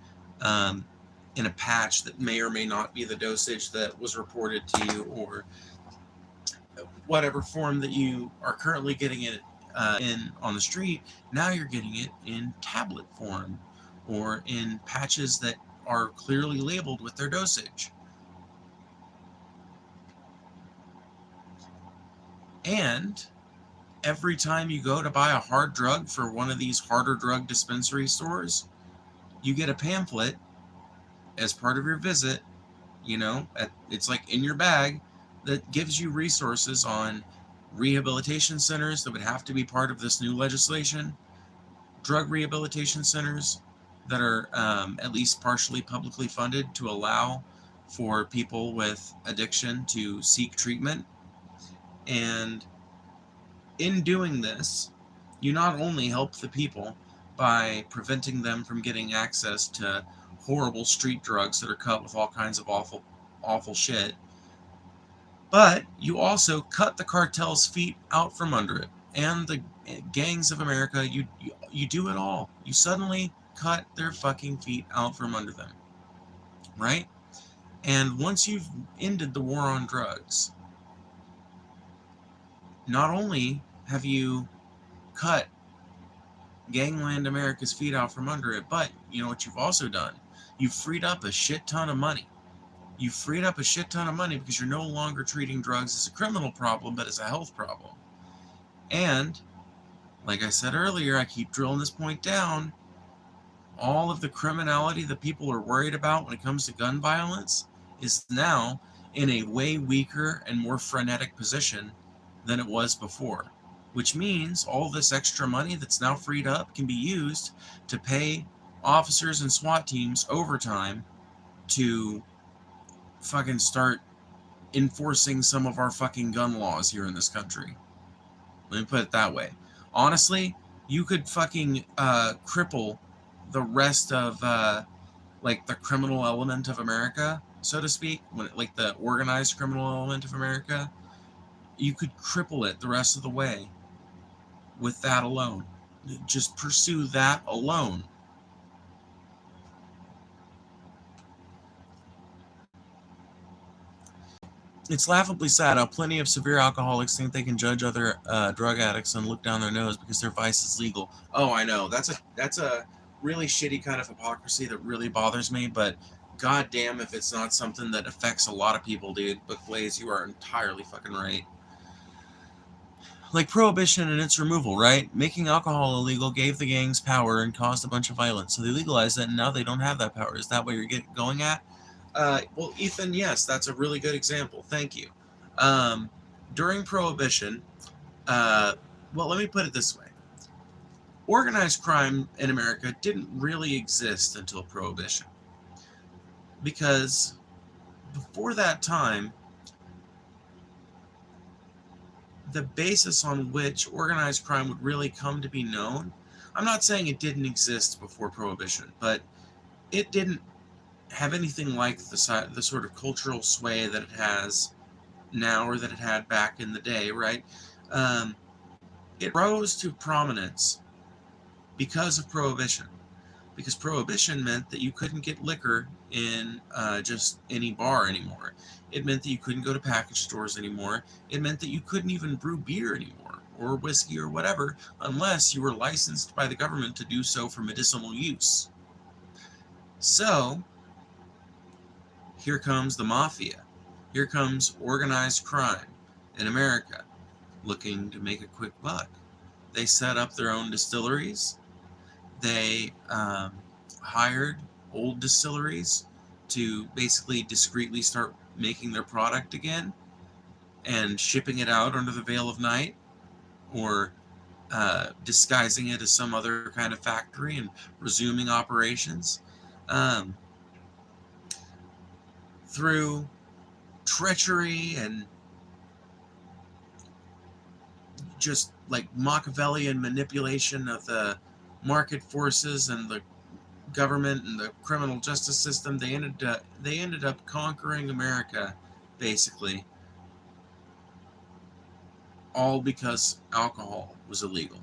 in a patch that may or may not be the dosage that was reported to you, or whatever form that you are currently getting it in on the street. Now you're getting it in tablet form or in patches that are clearly labeled with their dosage. And every time you go to buy a hard drug for one of these harder drug dispensary stores, you get a pamphlet as part of your visit, it's like in your bag, that gives you resources on rehabilitation centers that would have to be part of this new legislation, drug rehabilitation centers that are at least partially publicly funded to allow for people with addiction to seek treatment. And in doing this, you not only help the people by preventing them from getting access to horrible street drugs that are cut with all kinds of awful shit, but you also cut the cartel's feet out from under it, and the gangs of America. You do it all. You suddenly cut their fucking feet out from under them, right? And once you've ended the war on drugs, not only have you cut Gangland America's feet out from under it, but you know what you've also done? You've freed up a shit ton of money. You've freed up a shit ton of money because you're no longer treating drugs as a criminal problem, but as a health problem. And, like I said earlier, I keep drilling this point down, all of the criminality that people are worried about when it comes to gun violence is now in a way weaker and more frenetic position than it was before. Which means all this extra money that's now freed up can be used to pay officers and SWAT teams overtime to fucking start enforcing some of our fucking gun laws here in this country. Let me put it that way. Honestly, you could fucking cripple the rest of like the criminal element of America, so to speak, like the organized criminal element of America. You could cripple it the rest of the way with that alone. Just pursue that alone. It's laughably sad how plenty of severe alcoholics think they can judge other drug addicts and look down their nose because their vice is legal. Oh, I know. That's a really shitty kind of hypocrisy that really bothers me, but goddamn if it's not something that affects a lot of people, dude. But Blaze, you are entirely fucking right. Like Prohibition and its removal, right? Making alcohol illegal gave the gangs power and caused a bunch of violence. So they legalized it, and now they don't have that power. Is that what you're going at? Well, Ethan, yes, that's a really good example. Thank you. During Prohibition, well, let me put it this way. Organized crime in America didn't really exist until Prohibition. Because before that time, the basis on which organized crime would really come to be known, I'm not saying it didn't exist before Prohibition, but it didn't have anything like the sort of cultural sway that it has now, or that it had back in the day, right? It rose to prominence because of Prohibition. Because Prohibition meant that you couldn't get liquor in just any bar anymore. It meant that you couldn't go to package stores anymore. It meant that you couldn't even brew beer anymore, or whiskey or whatever, unless you were licensed by the government to do so for medicinal use. So, here comes the mafia. Here comes organized crime in America, looking to make a quick buck. They set up their own distilleries. They hired old distilleries to basically discreetly start making their product again and shipping it out under the veil of night, or disguising it as some other kind of factory and resuming operations through treachery and just like Machiavellian manipulation of the market forces and the government and the criminal justice system. They ended up conquering America, basically, all because alcohol was illegal.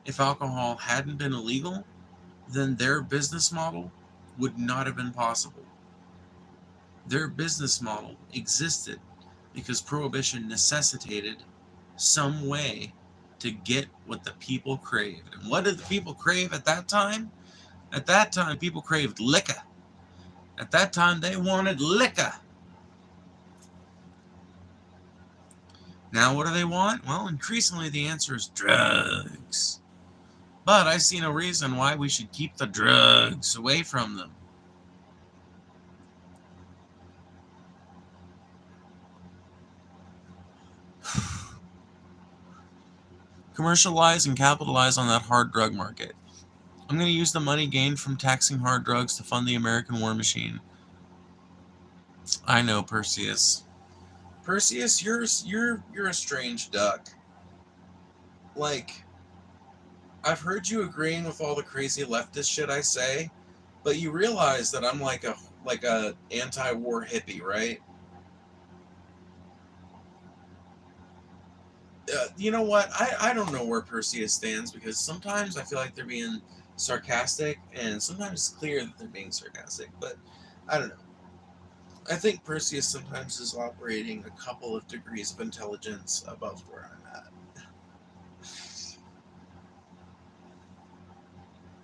If alcohol hadn't been illegal, then their business model would not have been possible. Their business model existed because Prohibition necessitated some way to get what the people craved. And what did the people crave at that time? At that time, people craved liquor. At that time, they wanted liquor. Now, what do they want? Well, increasingly, the answer is drugs. But I see no reason why we should keep the drugs away from them. Commercialize and capitalize on that hard drug market. I'm going to use the money gained from taxing hard drugs to fund the American war machine. I know, Perseus. Perseus, you're a strange duck. Like, I've heard you agreeing with all the crazy leftist shit I say, but you realize that I'm like a anti-war hippie, right? You know what? I don't know where Perseus stands, because sometimes I feel like they're being sarcastic, and sometimes it's clear that they're being sarcastic, but I don't know. I think Perseus sometimes is operating a couple of degrees of intelligence above where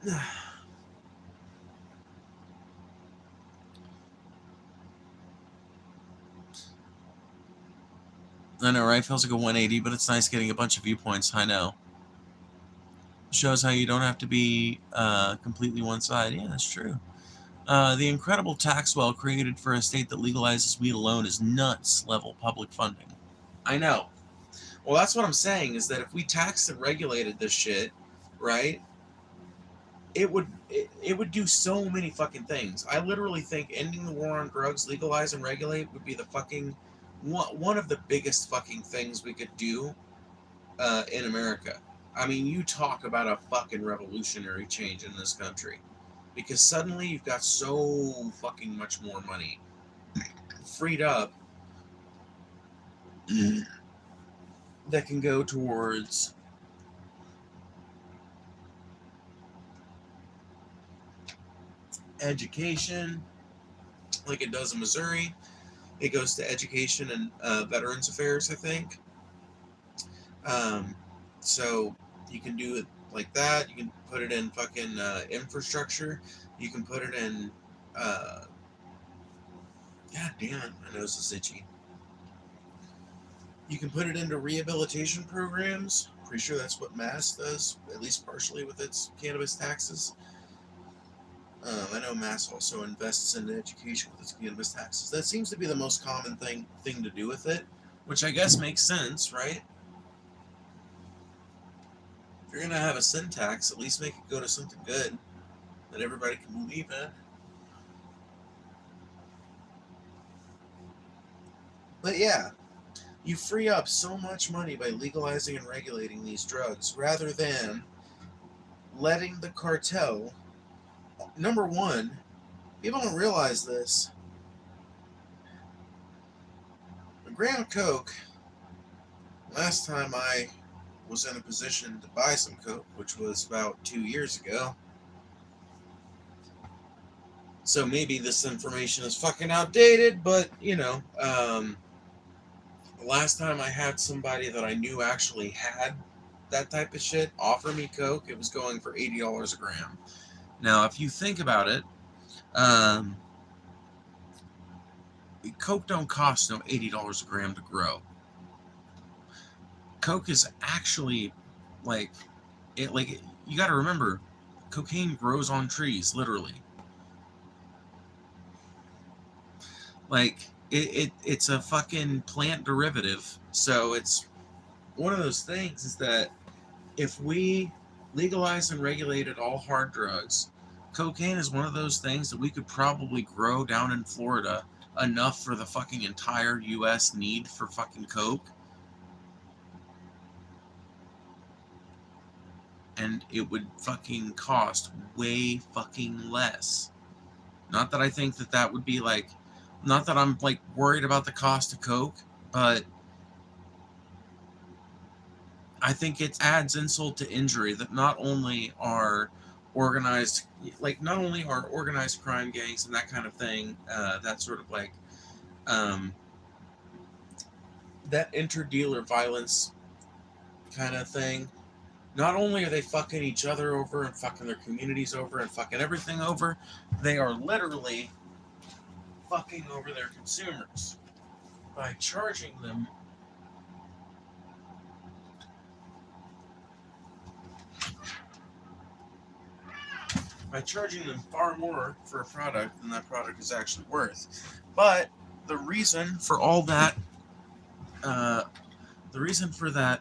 I'm at. I know, right? Feels like a 180, but it's nice getting a bunch of viewpoints. I know. Shows how you don't have to be completely one side. Yeah, that's true. The incredible tax well created for a state that legalizes weed alone is nuts level public funding. I know. Well, that's what I'm saying, is that if we taxed and regulated this shit, right, it would do so many fucking things. I literally think ending the war on drugs, legalize and regulate, would be the fucking one of the biggest fucking things we could do in America. I mean, you talk about a fucking revolutionary change in this country, because suddenly you've got so fucking much more money freed up that can go towards education, like it does in Missouri. It goes to education and Veterans Affairs, I think. So you can do it like that. You can put it in fucking infrastructure. You can put it in. God damn it, my nose is itchy. You can put it into rehabilitation programs. Pretty sure that's what Mass does, at least partially, with its cannabis taxes. I know Mass also invests in education with its cannabis taxes. That seems to be the most common thing to do with it, which I guess makes sense, right? If you're gonna have a sin tax, at least make it go to something good that everybody can believe in. But yeah, you free up so much money by legalizing and regulating these drugs, rather than letting the cartel. Number one, people don't realize this. A gram of coke, last time I was in a position to buy some coke, which was about 2 years ago, So maybe this information is fucking outdated, but, you know, last time I had somebody that I knew actually had that type of shit offer me coke, it was going for $80 a gram. Now, if you think about it, coke don't cost no $80 a gram to grow. Coke is actually like you got to remember, cocaine grows on trees, literally. Like it's a fucking plant derivative. So it's one of those things is that if we legalized and regulated all hard drugs, cocaine is one of those things that we could probably grow down in Florida enough for the fucking entire US need for fucking coke. And it would fucking cost way fucking less. Not that I think that would be like, not that I'm like worried about the cost of coke, but I think it adds insult to injury that not only are organized crime gangs and that kind of thing, that sort of like that interdealer violence kind of thing. Not only are they fucking each other over and fucking their communities over and fucking everything over, they are literally fucking over their consumers by charging them far more for a product than that product is actually worth. But the reason for all that,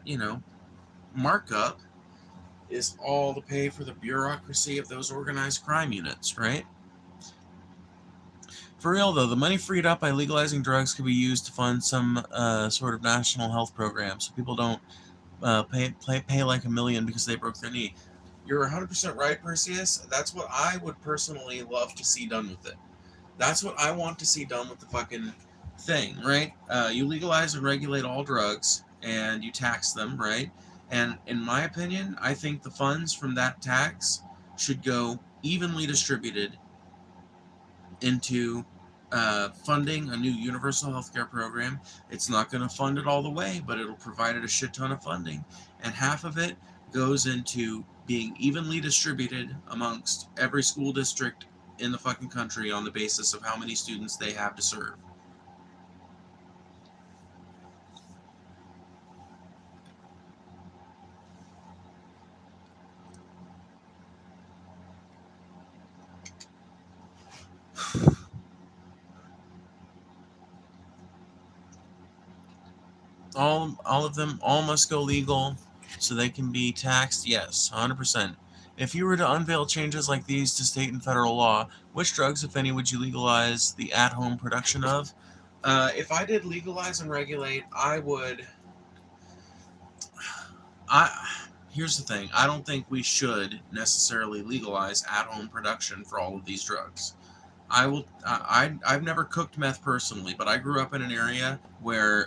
you know, markup is all to pay for the bureaucracy of those organized crime units, right? For real though, the money freed up by legalizing drugs could be used to fund some sort of national health program, so people don't pay like $1 million because they broke their knee. You're 100% right, Perseus. That's what I would personally love to see done with it. That's what I want to see done with the fucking thing, right? You legalize and regulate all drugs, and you tax them, right? And in my opinion, I think the funds from that tax should go evenly distributed into funding a new universal healthcare program. It's not going to fund it all the way, but it'll provide it a shit ton of funding. And half of it goes into being evenly distributed amongst every school district in the fucking country on the basis of how many students they have to serve. All of them, all must go legal so they can be taxed? Yes, 100%. If you were to unveil changes like these to state and federal law, which drugs, if any, would you legalize the at-home production of? If I did legalize and regulate, I would... Here's the thing. I don't think we should necessarily legalize at-home production for all of these drugs. I've never cooked meth personally, but I grew up in an area where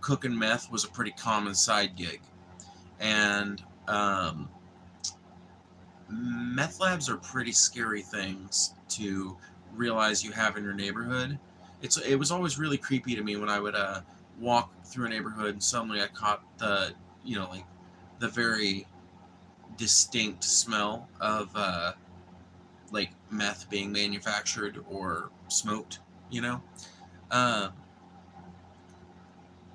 cooking meth was a pretty common side gig. And meth labs are pretty scary things to realize you have in your neighborhood. It was always really creepy to me when I would walk through a neighborhood and suddenly I caught the, you know, like the very distinct smell of like meth being manufactured or smoked, you know.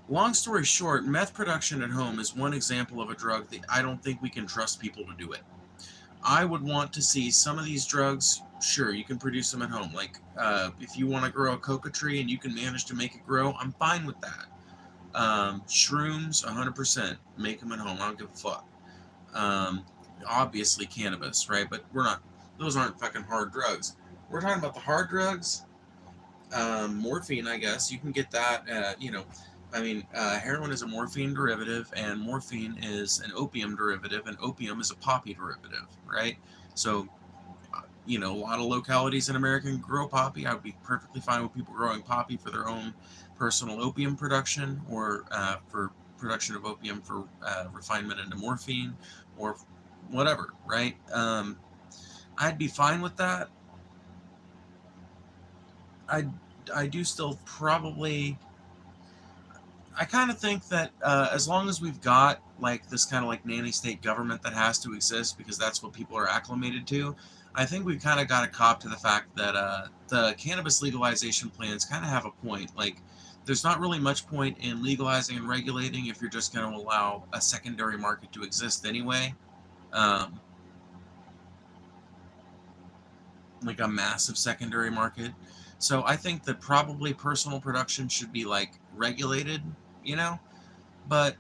Long story short, meth production at home is one example of a drug that I don't think we can trust people to do it. I would want to see some of these drugs, sure, you can produce them at home. Like, if you want to grow a coca tree and you can manage to make it grow, I'm fine with that. Shrooms, 100%, make them at home. I don't give a fuck. Obviously cannabis, right? But those aren't fucking hard drugs. We're talking about the hard drugs. Morphine, I guess. You can get that, you know, I mean, heroin is a morphine derivative, and morphine is an opium derivative, and opium is a poppy derivative, right? So, you know, a lot of localities in America can grow poppy. I would be perfectly fine with people growing poppy for their own personal opium production, or for production of opium for refinement into morphine, or whatever, right? I'd be fine with that. I do still probably. I kind of think that as long as we've got like this kind of like nanny state government that has to exist because that's what people are acclimated to, I think we've kind of got to cop to the fact that the cannabis legalization plans kind of have a point. Like, there's not really much point in legalizing and regulating if you're just going to allow a secondary market to exist anyway. Um, like a massive secondary market. So I think that probably personal production should be like regulated, you know? But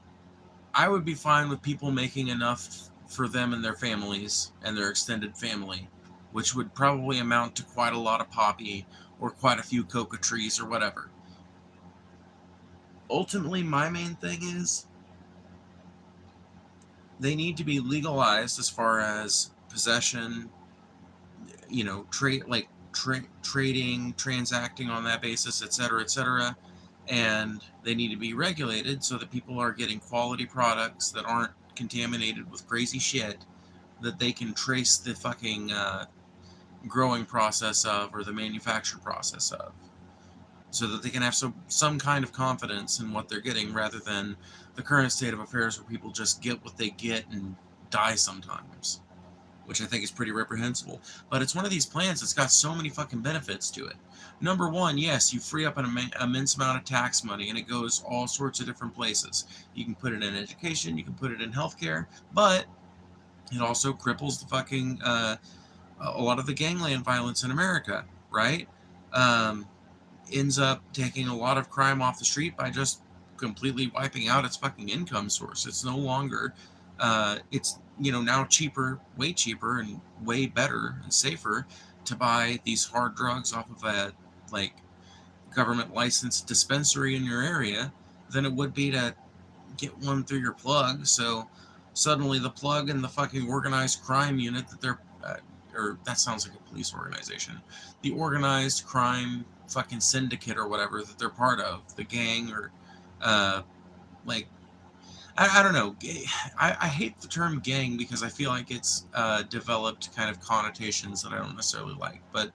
I would be fine with people making enough for them and their families and their extended family, which would probably amount to quite a lot of poppy or quite a few coca trees or whatever. Ultimately, my main thing is they need to be legalized as far as possession, trade like trading, transacting on that basis, etc., etc. And they need to be regulated so that people are getting quality products that aren't contaminated with crazy shit that they can trace the fucking growing process of or the manufacture process of, so that they can have some kind of confidence in what they're getting rather than the current state of affairs where people just get what they get and die sometimes, which I think is pretty reprehensible. But it's one of these plans that's got so many fucking benefits to it. Number one, yes, you free up an immense amount of tax money, and it goes all sorts of different places. You can put it in education, you can put it in healthcare, but it also cripples the fucking a lot of the gangland violence in America, right? Um, Ends up taking a lot of crime off the street by just completely wiping out its fucking income source. It's no longer, it's now cheaper, way cheaper, and way better and safer to buy these hard drugs off of a like government licensed dispensary in your area than it would be to get one through your plug. So suddenly the plug and the fucking organized crime unit that they're or that sounds like a police organization, the organized crime fucking syndicate or whatever that they're part of, the gang or uh like I don't know. I hate the term gang because I feel like it's developed kind of connotations that I don't necessarily like. But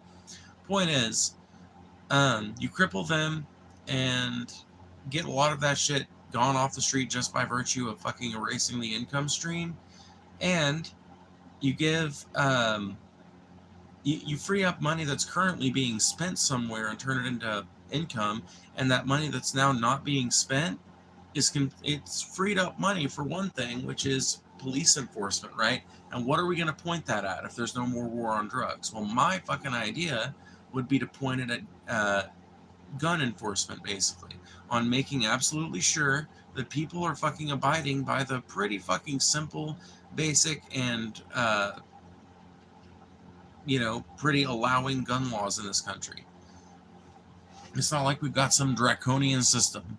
point is, you cripple them and get a lot of that shit gone off the street just by virtue of fucking erasing the income stream, and you give you free up money that's currently being spent somewhere and turn it into income, and that money that's now not being spent it's freed up money for one thing, which is police enforcement, right? And what are we going to point that at if there's no more war on drugs? Well, my fucking idea would be to point it at gun enforcement, basically, on making absolutely sure that people are fucking abiding by the pretty fucking simple, basic, and pretty allowing gun laws in this country. It's not like we've got some draconian system.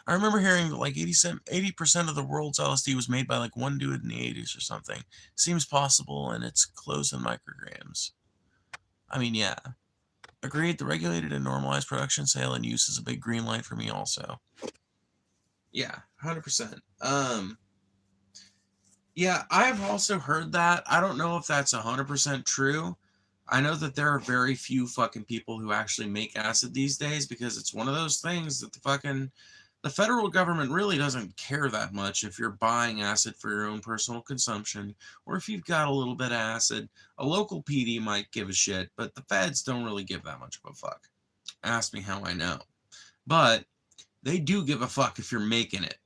I remember hearing that like 80% of the world's LSD was made by like one dude in the 80s or something. Seems possible, and it's close in micrograms. I mean, yeah. Agreed, the regulated and normalized production, sale, and use is a big green light for me also. Yeah, 100%. Yeah, I've also heard that. I don't know if that's 100% true. I know that there are very few fucking people who actually make acid these days because it's one of those things that the federal government really doesn't care that much if you're buying acid for your own personal consumption or if you've got a little bit of acid. A local PD might give a shit, but the feds don't really give that much of a fuck. Ask me how I know. But they do give a fuck if you're making it.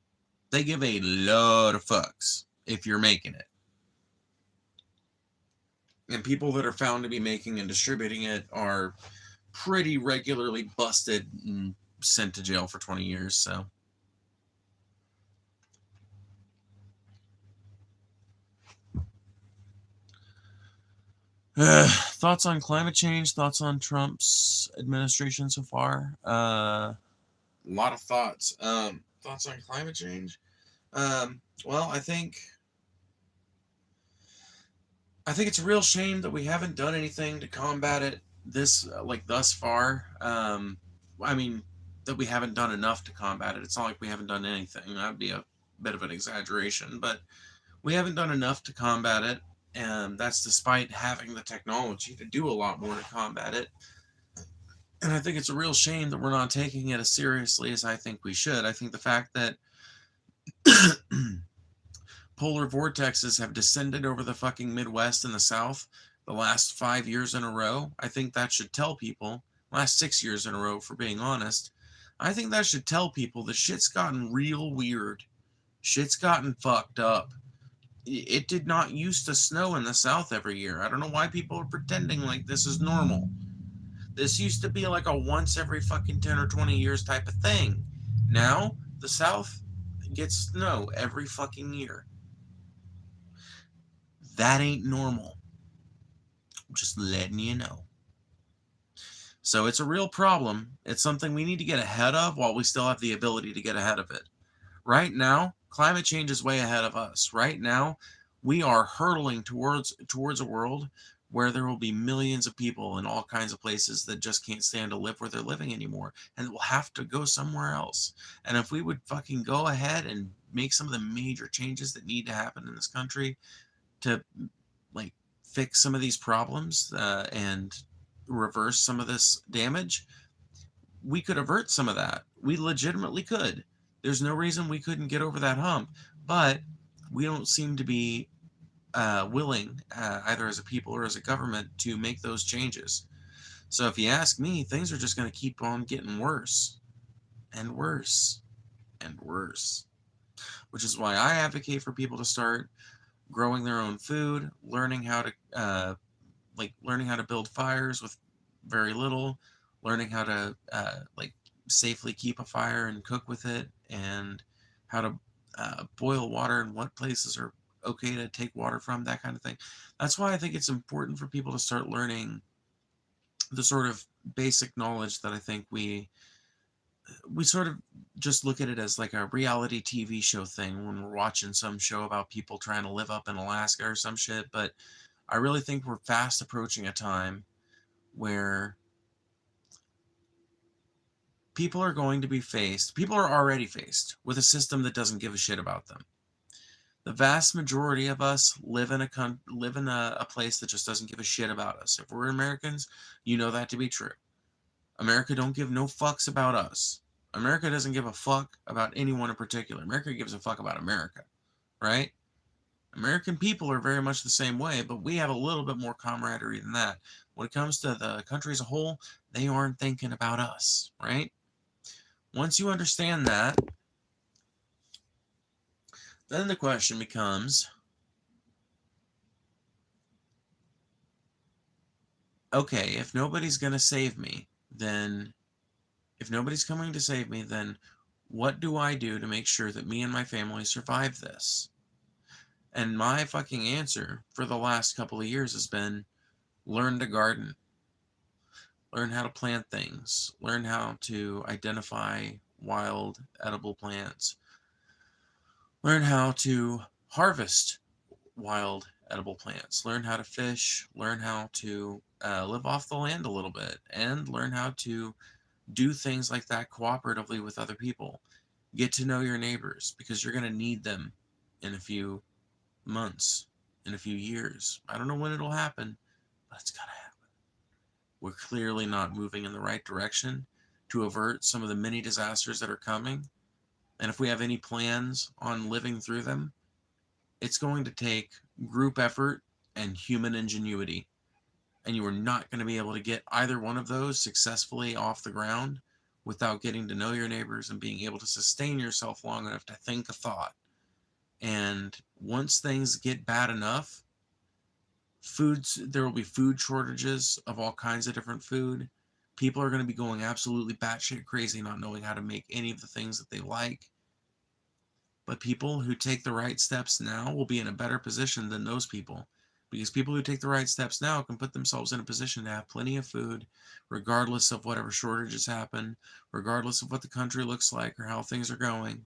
They give a lot of fucks if you're making it. And people that are found to be making and distributing it are pretty regularly busted and sent to jail for 20 years, so. Thoughts on climate change? Thoughts on Trump's administration so far? A lot of thoughts. Thoughts on climate change? Well, I think it's a real shame that we haven't done anything to combat it thus far. I mean, that we haven't done enough to combat it. It's not like we haven't done anything. That'd be a bit of an exaggeration, but we haven't done enough to combat it, and that's despite having the technology to do a lot more to combat it. And I think it's a real shame that we're not taking it as seriously as I think we should. I think the fact that polar vortexes have descended over the fucking Midwest and the South the last 5 years in a row, I think that should tell people, last 6 years in a row, for being honest, I think that should tell people that shit's gotten real weird. Shit's gotten fucked up. It did not used to snow in the South every year. I don't know why people are pretending like this is normal. This used to be like a once every fucking 10 or 20 years type of thing. Now, the South gets snow every fucking year. That ain't normal. I'm just letting you know. So it's a real problem. It's something we need to get ahead of while we still have the ability to get ahead of it. Right now, climate change is way ahead of us. Right now, we are hurtling towards a world where there will be millions of people in all kinds of places that just can't stand to live where they're living anymore, and will have to go somewhere else. And if we would fucking go ahead and make some of the major changes that need to happen in this country to like fix some of these problems and reverse some of this damage, we could avert some of that. We legitimately could. There's no reason we couldn't get over that hump, but we don't seem to be willing, either as a people or as a government, to make those changes. So if you ask me, things are just going to keep on getting worse and worse and worse, which is why I advocate for people to start growing their own food, learning how to build fires with very little, learning how to safely keep a fire and cook with it, and how to boil water and what places are okay to take water from, that kind of thing. That's why I think it's important for people to start learning the sort of basic knowledge that I think we sort of just look at it as like a reality TV show thing when we're watching some show about people trying to live up in Alaska or some shit. But I really think we're fast approaching a time where people are already faced with a system that doesn't give a shit about them. The vast majority of us live in a place that just doesn't give a shit about us. If we're Americans, you know that to be true. America don't give no fucks about us. America doesn't give a fuck about anyone in particular. America gives a fuck about America, right? American people are very much the same way, but we have a little bit more camaraderie than that. When it comes to the country as a whole, they aren't thinking about us, right? Once you understand that, then the question becomes, okay, if nobody's going to save me, then if nobody's coming to save me, then what do I do to make sure that me and my family survive this? And my fucking answer for the last couple of years has been learn to garden, learn how to plant things, learn how to identify wild edible plants, learn how to harvest wild edible plants, learn how to fish, learn how to live off the land a little bit, and learn how to do things like that cooperatively with other people. Get to know your neighbors, because you're going to need them in a few months, in a few years. I don't know when it'll happen, but it's going to happen. We're clearly not moving in the right direction to avert some of the many disasters that are coming. And if we have any plans on living through them, it's going to take group effort and human ingenuity. And you are not going to be able to get either one of those successfully off the ground without getting to know your neighbors and being able to sustain yourself long enough to think a thought. And once things get bad enough, there will be food shortages of all kinds of different food. People are going to be going absolutely batshit crazy, not knowing how to make any of the things that they like. But people who take the right steps now will be in a better position than those people. Because people who take the right steps now can put themselves in a position to have plenty of food, regardless of whatever shortages happen, regardless of what the country looks like or how things are going.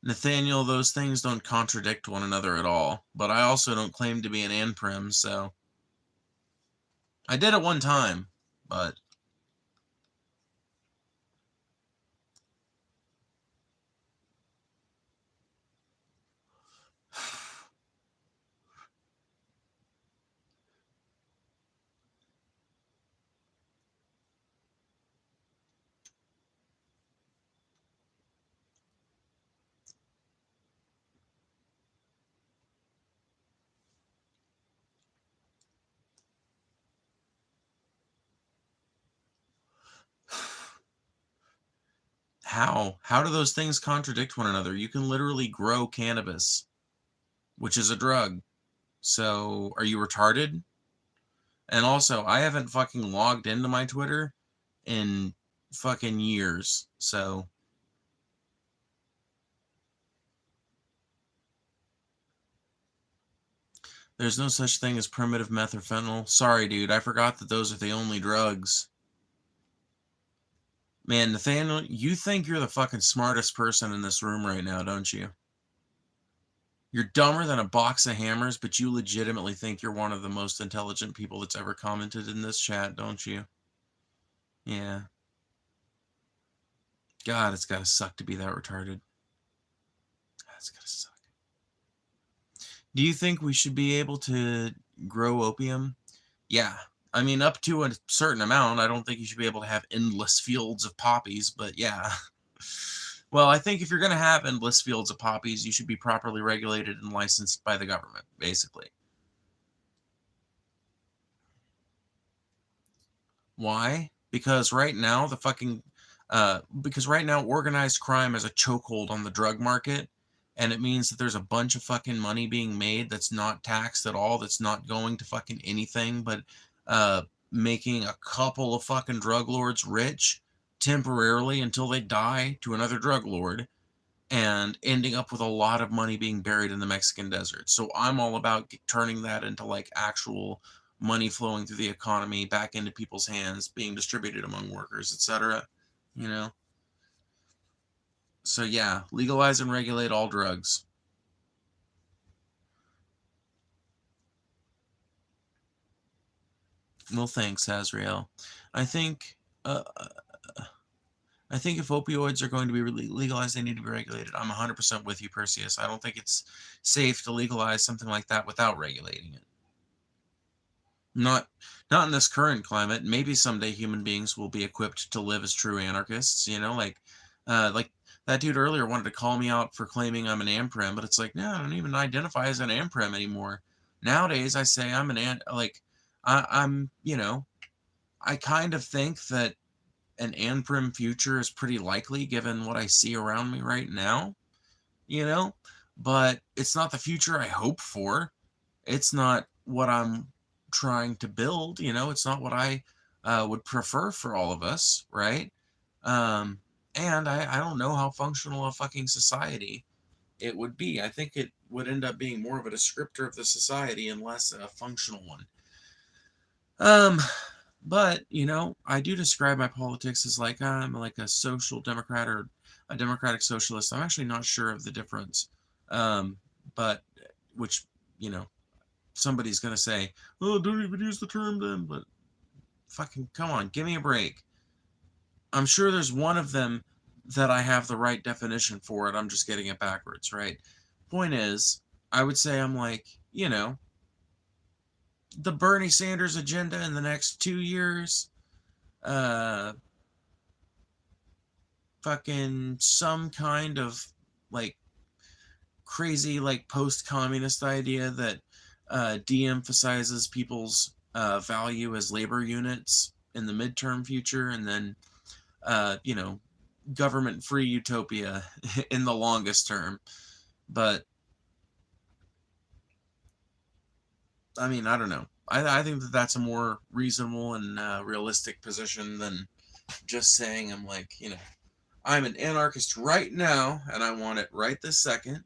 Nathaniel, those things don't contradict one another at all. But I also don't claim to be an anprim, so... I did it one time, but... How? How do those things contradict one another? You can literally grow cannabis, which is a drug. So, are you retarded? And also, I haven't fucking logged into my Twitter in fucking years, so... There's no such thing as primitive meth or fentanyl. Sorry, dude, I forgot that those are the only drugs. Man, Nathaniel, you think you're the fucking smartest person in this room right now, don't you? You're dumber than a box of hammers, but you legitimately think you're one of the most intelligent people that's ever commented in this chat, don't you? Yeah. God, it's gotta suck to be that retarded. God, it's gotta suck. Do you think we should be able to grow opium? Yeah. I mean, up to a certain amount. I don't think you should be able to have endless fields of poppies, but yeah. Well, I think if you're going to have endless fields of poppies, you should be properly regulated and licensed by the government, basically. Why? Because right now, because right now, organized crime has a chokehold on the drug market, and it means that there's a bunch of fucking money being made that's not taxed at all, that's not going to fucking anything but making a couple of fucking drug lords rich temporarily until they die to another drug lord, and ending up with a lot of money being buried in the Mexican desert. So I'm all about turning that into like actual money flowing through the economy back into people's hands, being distributed among workers, etc. You know? So yeah, legalize and regulate all drugs. Well, thanks, Azrael. I think if opioids are going to be legalized, they need to be regulated. I'm 100% with you, Perseus. I don't think it's safe to legalize something like that without regulating it. Not in this current climate. Maybe someday human beings will be equipped to live as true anarchists, you know, like that dude earlier wanted to call me out for claiming I'm an amprim, but it's like, no, I don't even identify as an amprim anymore. Nowadays, I say I'm I'm, you know, I kind of think that an amprim future is pretty likely given what I see around me right now, you know, but it's not the future I hope for. It's not what I'm trying to build, you know, it's not what I would prefer for all of us, right? And I don't know how functional a fucking society it would be. I think it would end up being more of a descriptor of the society and less a functional one. But, you know, I do describe my politics as like I'm like a social democrat or a democratic socialist. I'm actually not sure of the difference. But which, you know, somebody's going to say, oh, don't even use the term then, but fucking come on, give me a break. I'm sure there's one of them that I have the right definition for it. I'm just getting it backwards, right? Point is, I would say I'm like, you know, the Bernie Sanders agenda in the next 2 years, fucking some kind of like crazy like post-communist idea that de-emphasizes people's value as labor units in the midterm future, and then you know, government-free utopia in the longest term. But I mean, I don't know. I think that that's a more reasonable and realistic position than just saying I'm like, you know, I'm an anarchist right now and I want it right this second.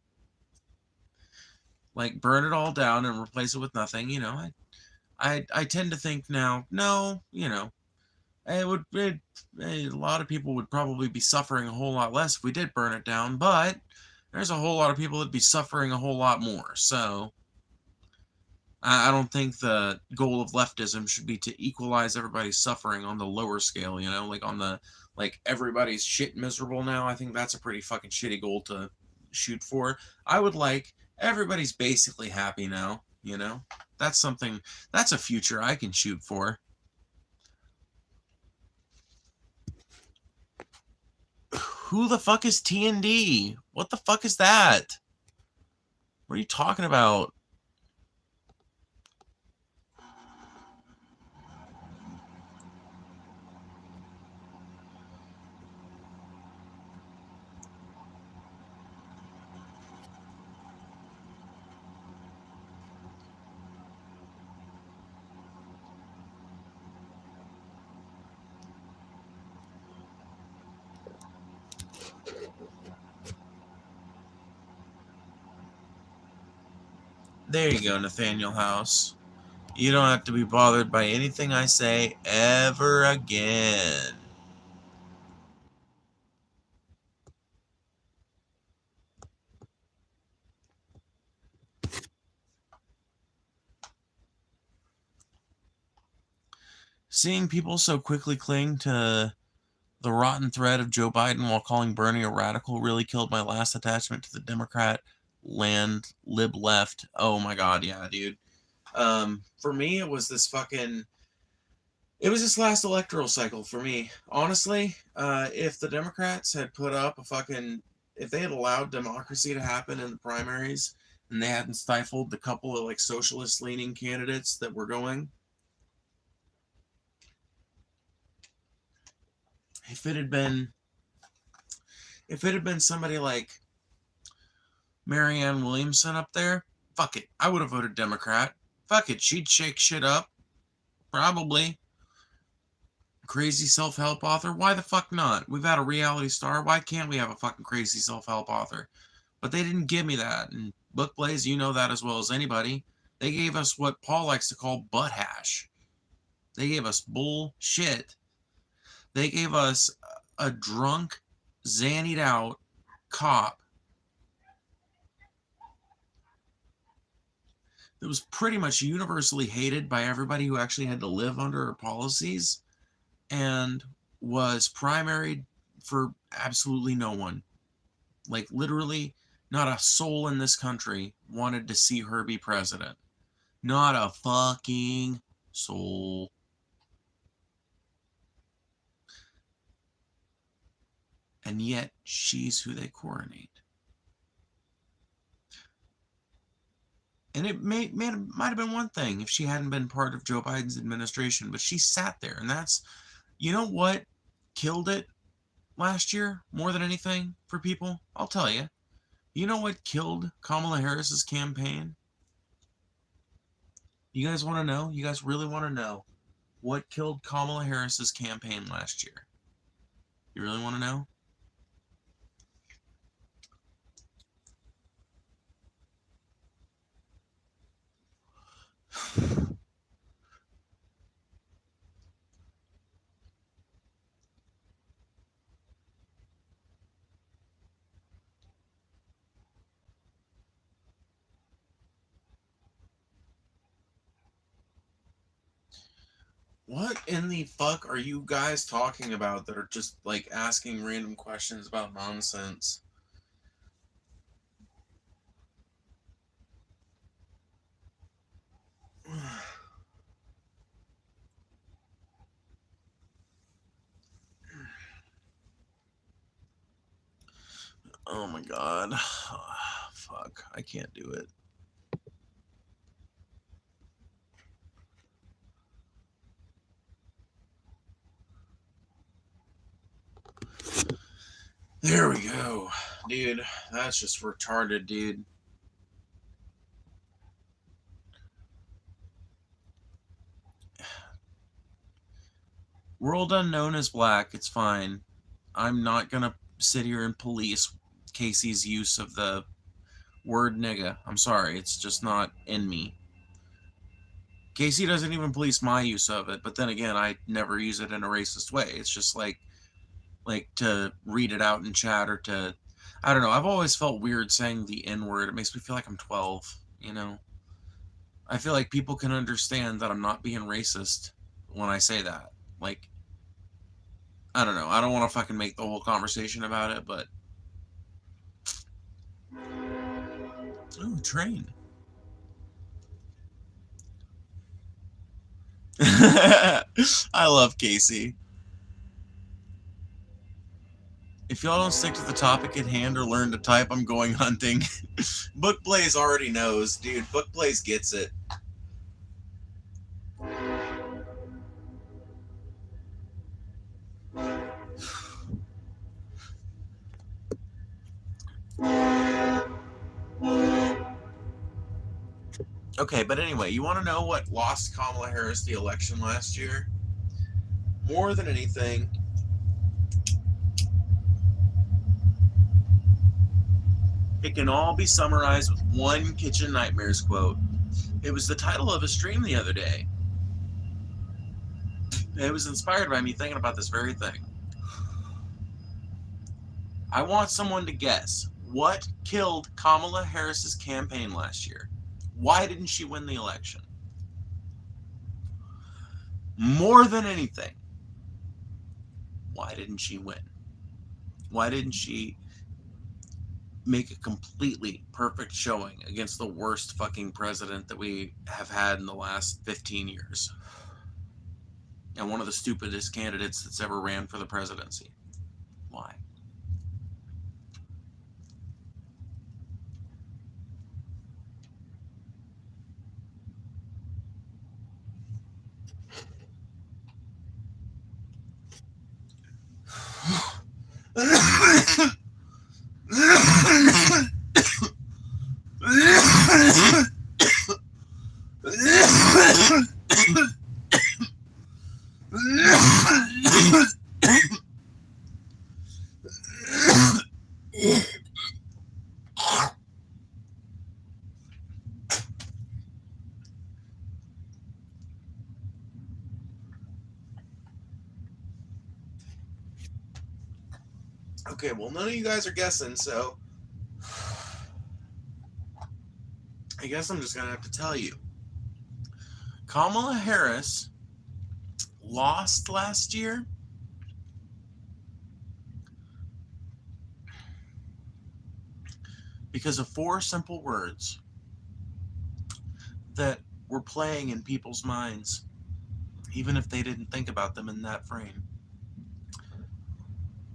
Like burn it all down and replace it with nothing. You know, I tend to think now, no, you know, a lot of people would probably be suffering a whole lot less if we did burn it down, but there's a whole lot of people that'd be suffering a whole lot more. So I don't think the goal of leftism should be to equalize everybody's suffering on the lower scale, you know, like on the, like everybody's shit miserable now. I think that's a pretty fucking shitty goal to shoot for. I would like everybody's basically happy now, you know? That's something, that's a future I can shoot for. Who the fuck is TND? What the fuck is that? What are you talking about? There you go, Nathaniel House. You don't have to be bothered by anything I say ever again. Seeing people so quickly cling to the rotten thread of Joe Biden while calling Bernie a radical really killed my last attachment to the Democrat land lib left. Oh my god, yeah, dude. For me, it was this last electoral cycle for me. Honestly, if the Democrats had put up if they had allowed democracy to happen in the primaries and they hadn't stifled the couple of like socialist leaning candidates that were going, if it had been somebody like Marianne Williamson up there, fuck it, I would have voted Democrat. Fuck it, she'd shake shit up. Probably. Crazy self-help author? Why the fuck not? We've had a reality star. Why can't we have a fucking crazy self-help author? But they didn't give me that. And Book Blaze, you know that as well as anybody. They gave us what Paul likes to call butt hash. They gave us bullshit. They gave us a drunk, zannied out cop that was pretty much universally hated by everybody who actually had to live under her policies and was primaried for absolutely no one. Like, literally, not a soul in this country wanted to see her be president. Not a fucking soul. And yet, she's who they coronate. And it might have been one thing if she hadn't been part of Joe Biden's administration, but she sat there. And that's, you know what killed it last year more than anything for people? I'll tell you. You know what killed Kamala Harris's campaign? You guys want to know? You guys really want to know what killed Kamala Harris's campaign last year? You really want to know? What in the fuck are you guys talking about that are just like asking random questions about nonsense? Oh my god. Fuck, I can't do it. There we go. Dude, that's just retarded, dude. World unknown is black. It's fine. I'm not gonna sit here and police Casey's use of the word nigga. I'm sorry. It's just not in me. Casey doesn't even police my use of it, but then again, I never use it in a racist way. It's just like to read it out in chat or to I don't know. I've always felt weird saying the N-word. It makes me feel like I'm 12, you know? I feel like people can understand that I'm not being racist when I say that. Like, I don't know. I don't want to fucking make the whole conversation about it, but... Ooh, train. I love Casey. If y'all don't stick to the topic at hand or learn to type, I'm going hunting. Book Plays already knows, dude. Book Plays gets it. Okay, but anyway, you want to know what lost Kamala Harris the election last year? More than anything, it can all be summarized with one Kitchen Nightmares quote. It was the title of a stream the other day. It was inspired by me thinking about this very thing. I want someone to guess what killed Kamala Harris's campaign last year. Why didn't she win the election? More than anything, why didn't she win? Why didn't she make a completely perfect showing against the worst fucking president that we have had in the last 15 years? And one of the stupidest candidates that's ever ran for the presidency. Why? Okay, well, none of you guys are guessing, so I guess I'm just going to have to tell you. Kamala Harris lost last year because of 4 simple words that were playing in people's minds, even if they didn't think about them in that frame.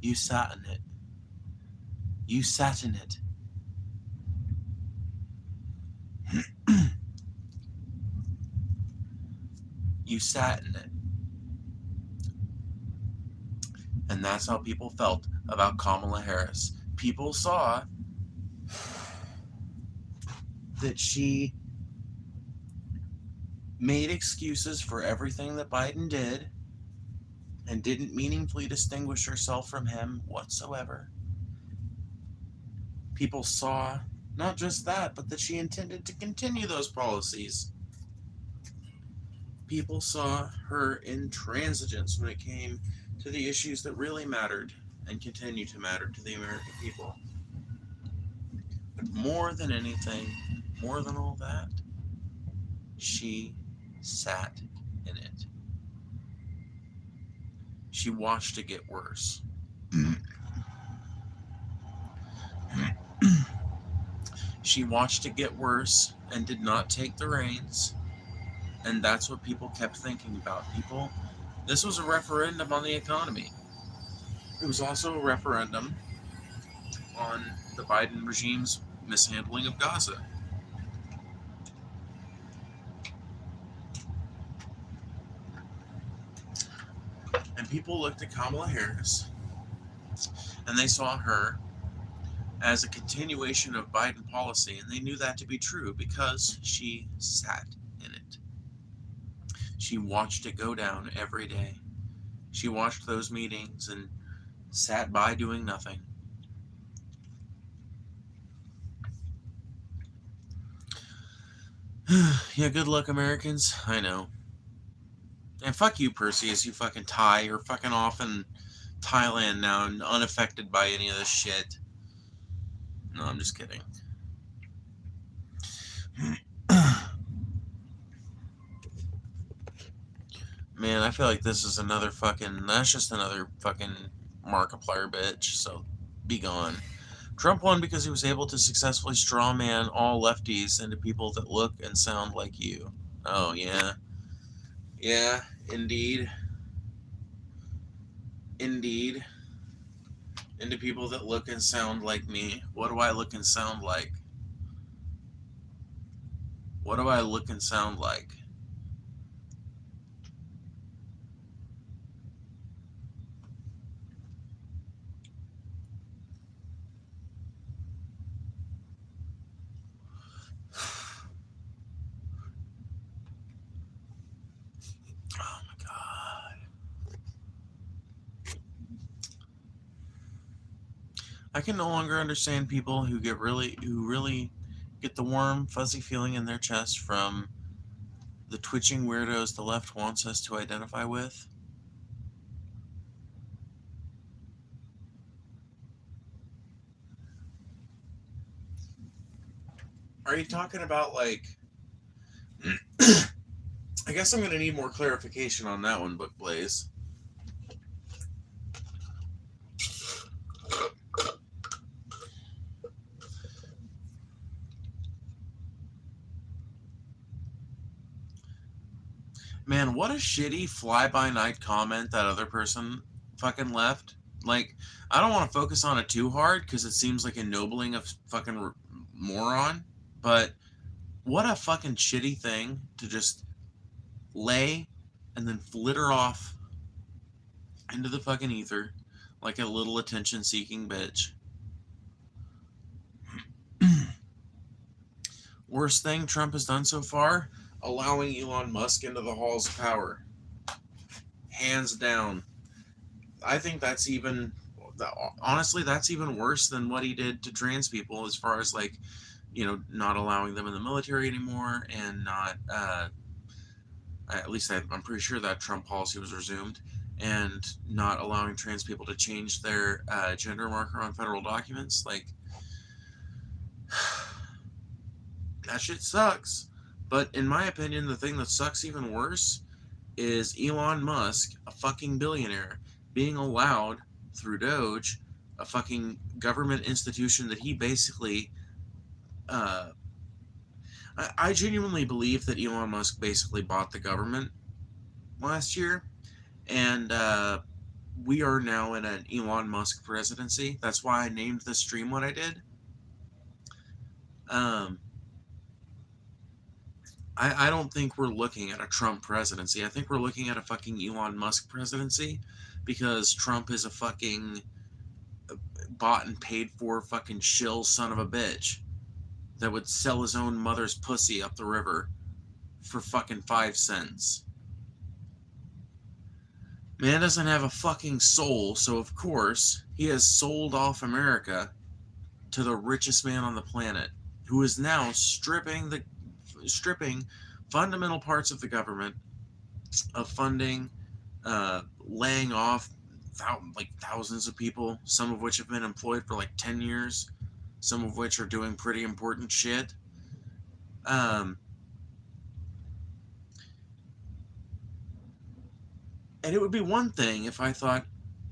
You sat in it. You sat in it. You sat in it. And that's how people felt about Kamala Harris. People saw that she made excuses for everything that Biden did and didn't meaningfully distinguish herself from him whatsoever. People saw not just that, but that she intended to continue those policies. People saw her intransigence when it came to the issues that really mattered and continue to matter to the American people. But more than anything, more than all that, she sat in it. She watched it get worse. She watched it get worse and did not take the reins. And that's what people kept thinking about. People, this was a referendum on the economy. It was also a referendum on the Biden regime's mishandling of Gaza. And people looked at Kamala Harris and they saw her as a continuation of Biden policy, and they knew that to be true because she sat in it. She watched it go down every day. She watched those meetings and sat by doing nothing. Yeah, good luck, Americans. I know. And fuck you, Perseus, you fucking Thai. You're fucking off in Thailand now and unaffected by any of this shit. No, I'm just kidding. Man, I feel like this is another fucking... That's just another fucking Markiplier bitch, so be gone. Trump won because he was able to successfully strawman all lefties into people that look and sound like you. Oh, yeah. Yeah, indeed. Indeed. Into people that look and sound like me. What do I look and sound like? What do I look and sound like? Oh my god. I can no longer understand people who really get the warm, fuzzy feeling in their chest from the twitching weirdos the left wants us to identify with. Are you talking about, like... I guess I'm going to need more clarification on that one, Book Blaze. Man, what a shitty fly-by-night comment that other person fucking left. Like, I don't want to focus on it too hard because it seems like ennobling a fucking moron, but what a fucking shitty thing to just lay and then flitter off into the fucking ether like a little attention-seeking bitch. Worst thing Trump has done so far? Allowing Elon Musk into the halls of power. Hands down. I think that's even... Honestly, that's even worse than what he did to trans people as far as, like, you know, not allowing them in the military anymore and not... at least I'm pretty sure that Trump policy was resumed, and not allowing trans people to change their gender marker on federal documents. Like, that shit sucks. But in my opinion, the thing that sucks even worse is Elon Musk, a fucking billionaire, being allowed through Doge, a fucking government institution that he basically... I genuinely believe that Elon Musk basically bought the government last year, and we are now in an Elon Musk presidency. That's why I named the stream what I did. I don't think we're looking at a Trump presidency. I think we're looking at a fucking Elon Musk presidency, because Trump is a fucking bought and paid for fucking shill son of a bitch that would sell his own mother's pussy up the river for fucking 5 cents. Man doesn't have a fucking soul, so of course he has sold off America to the richest man on the planet, who is now stripping fundamental parts of the government of funding, laying off like thousands of people, some of which have been employed for like 10 years, some of which are doing pretty important shit. And it would be one thing if I thought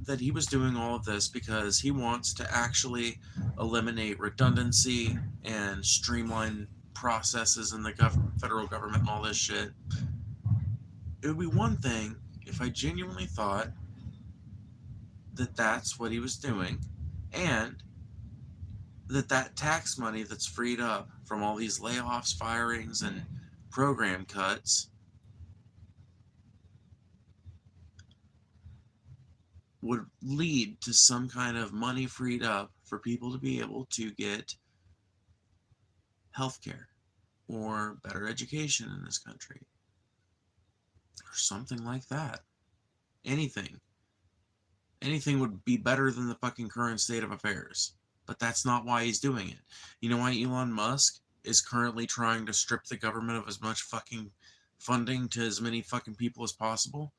that he was doing all of this because he wants to actually eliminate redundancy and streamline processes in the federal government and all this shit. It would be one thing if I genuinely thought that that's what he was doing, and that tax money that's freed up from all these layoffs, firings, and program cuts would lead to some kind of money freed up for people to be able to get healthcare or better education in this country or something like that. Anything would be better than the fucking current state of affairs. But that's not why he's doing it. You know why Elon Musk is currently trying to strip the government of as much fucking funding to as many fucking people as possible?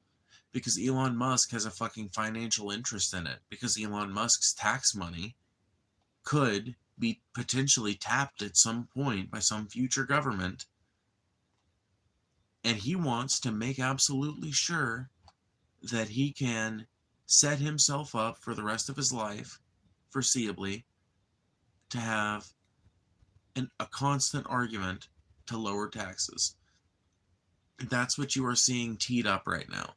Because Elon Musk has a fucking financial interest in it. Because Elon Musk's tax money could be potentially tapped at some point by some future government. And he wants to make absolutely sure that he can set himself up for the rest of his life, foreseeably, to have a constant argument to lower taxes. That's what you are seeing teed up right now.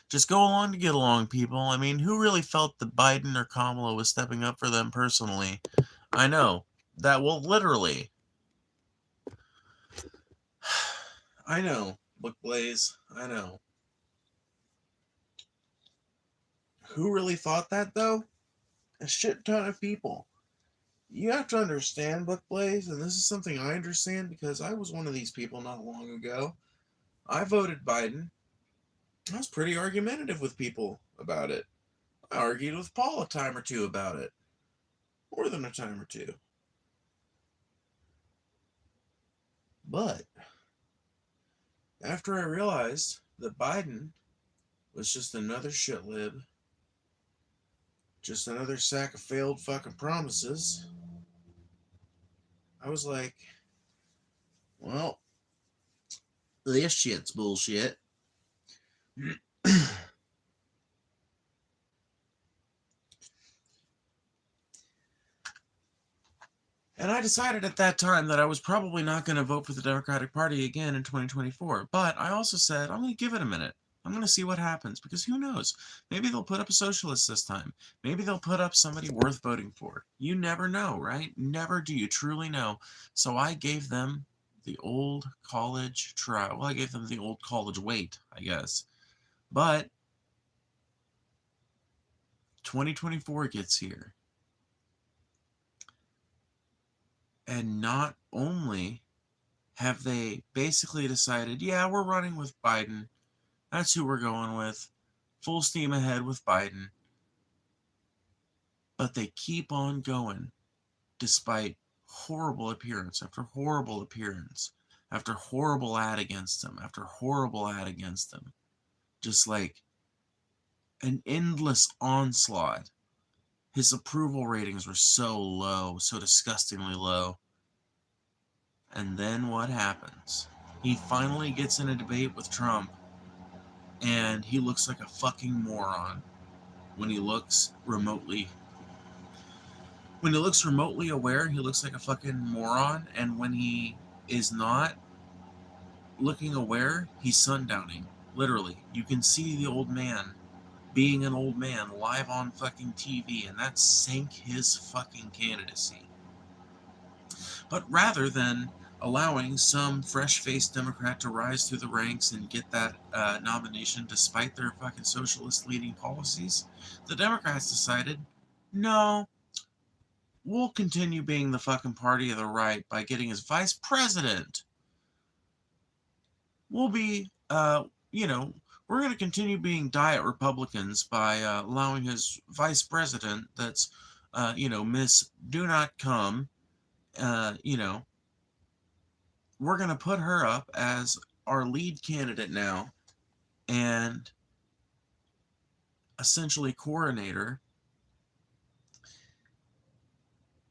Just go along to get along, people. I mean, who really felt that Biden or Kamala was stepping up for them personally? I know. That will literally. I know. Book Blaze. I know. Who really thought that, though? A shit ton of people. You have to understand, Book Blaze, and this is something I understand because I was one of these people not long ago. I voted Biden. I was pretty argumentative with people about it. I argued with Paul a time or two about it. More than a time or two. But after I realized that Biden was just another shitlib, just another sack of failed fucking promises, I was like, well, this shit's bullshit. And I decided at that time that I was probably not going to vote for the Democratic Party again in 2024. But I also said, I'm going to give it a minute. I'm going to see what happens, because who knows? Maybe they'll put up a socialist this time. Maybe they'll put up somebody worth voting for. You never know, right? Never do you truly know. So I gave them the old college try. Well, I gave them the old college wait, I guess. But 2024 gets here. And not only have they basically decided, yeah, we're running with Biden. That's who we're going with. Full steam ahead with Biden. But they keep on going despite horrible appearance after horrible appearance, after horrible ad against him, after horrible ad against him. Just like an endless onslaught. His approval ratings were so low, so disgustingly low. And then what happens? He finally gets in a debate with Trump, and he looks like a fucking moron when he looks remotely. When he looks remotely aware, he looks like a fucking moron, and when he is not looking aware, he's sundowning. Literally. You can see the old man being an old man live on fucking TV, and that sank his fucking candidacy. But rather than allowing some fresh-faced Democrat to rise through the ranks and get that nomination despite their fucking socialist-leading policies, the Democrats decided, no, we'll continue being the fucking party of the right by getting his vice president. We'll be, we're going to continue being diet Republicans by allowing his vice president, that's, Miss Do Not Come, we're going to put her up as our lead candidate now and essentially coronate her,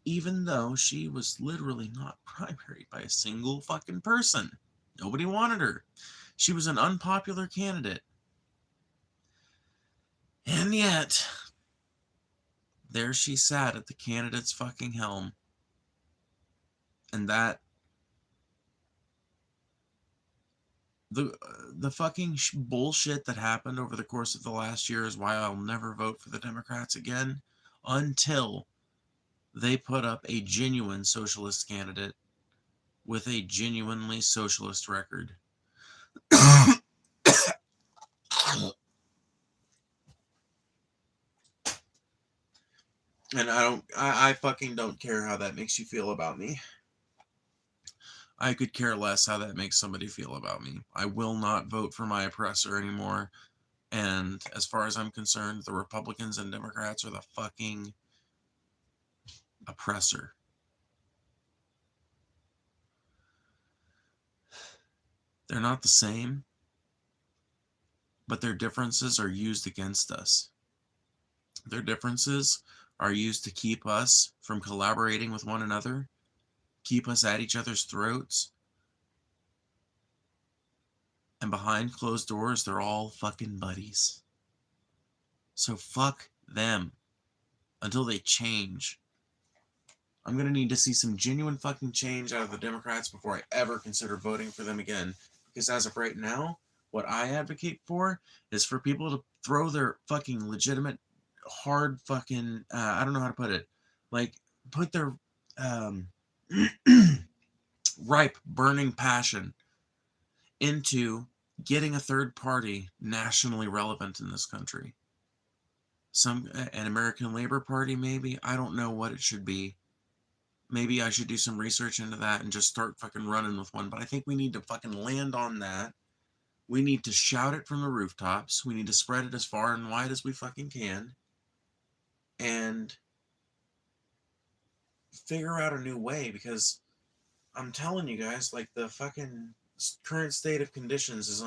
even though she was literally not primaried by a single fucking person. Nobody wanted her. She was an unpopular candidate. And yet, there she sat at the candidate's fucking helm. And that the fucking bullshit that happened over the course of the last year is why I'll never vote for the Democrats again until they put up a genuine socialist candidate with a genuinely socialist record. And I fucking don't care how that makes you feel about me. I could care less how that makes somebody feel about me. I will not vote for my oppressor anymore. And as far as I'm concerned, the Republicans and Democrats are the fucking oppressor. They're not the same, but their differences are used against us. Their differences are used to keep us from collaborating with one another, keep us at each other's throats. And behind closed doors, they're all fucking buddies. So fuck them until they change. I'm going to need to see some genuine fucking change out of the Democrats before I ever consider voting for them again. Because as of right now, what I advocate for is for people to throw their fucking legitimate, hard fucking, I don't know how to put it, like, put their ripe, burning passion into getting a third party nationally relevant in this country. An American Labor Party, maybe? I don't know what it should be. Maybe I should do some research into that and just start fucking running with one. But I think we need to fucking land on that. We need to shout it from the rooftops. We need to spread it as far and wide as we fucking can. And figure out a new way, because I'm telling you guys, like, the fucking current state of conditions is